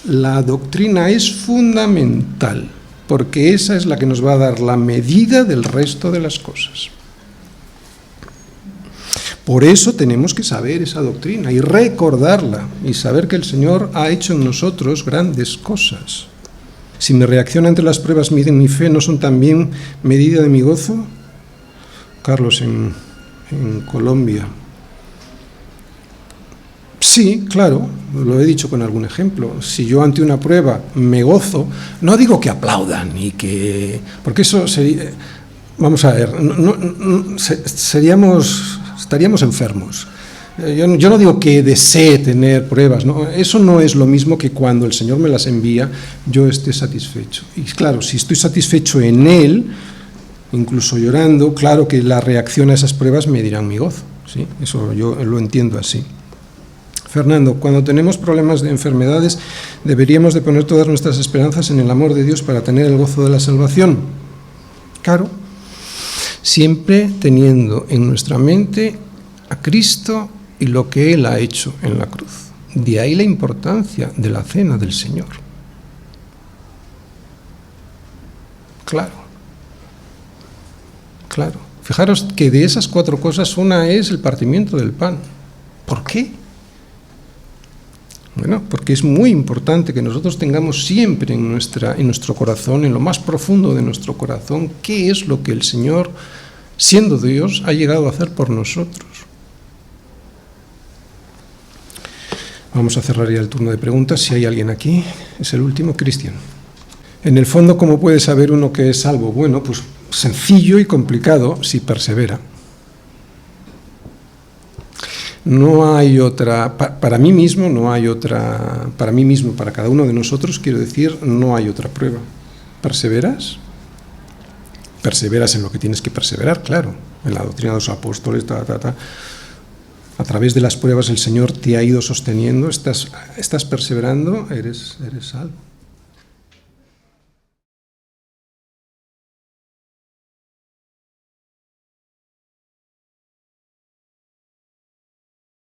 La doctrina es fundamental, porque esa es la que nos va a dar la medida del resto de las cosas. Por eso tenemos que saber esa doctrina y recordarla y saber que el Señor ha hecho en nosotros grandes cosas. Si mi reacción ante las pruebas de mi fe no son también medida de mi gozo, Carlos en Colombia. Sí, claro, lo he dicho con algún ejemplo. Si yo ante una prueba me gozo, no digo que aplaudan y que... porque eso sería... Vamos a ver, estaríamos enfermos. Yo no digo que desee tener pruebas, ¿no? Eso no es lo mismo que cuando el Señor me las envía, yo esté satisfecho. Y claro, si estoy satisfecho en Él, incluso llorando, claro que la reacción a esas pruebas me dirán mi gozo, ¿sí? Eso yo lo entiendo así. Fernando, cuando tenemos problemas de enfermedades, deberíamos de poner todas nuestras esperanzas en el amor de Dios para tener el gozo de la salvación. Claro, siempre teniendo en nuestra mente a Cristo y lo que Él ha hecho en la cruz. De ahí la importancia de la cena del Señor. Claro. Fijaros que de esas 4 cosas, una es el partimiento del pan. ¿Por qué? Bueno, porque es muy importante que nosotros tengamos siempre en nuestro corazón, en lo más profundo de nuestro corazón, qué es lo que el Señor, siendo Dios, ha llegado a hacer por nosotros. Vamos a cerrar ya el turno de preguntas. Si hay alguien aquí, es el último. Cristian. En el fondo, ¿cómo puede saber uno que es salvo? Bueno, pues sencillo y complicado si persevera. No hay otra, para mí mismo no hay otra, para mí mismo, para cada uno de nosotros, quiero decir, no hay otra prueba. ¿Perseveras? Perseveras en lo que tienes que perseverar, claro, en la doctrina de los apóstoles, A través de las pruebas el Señor te ha ido sosteniendo, estás perseverando, eres salvo.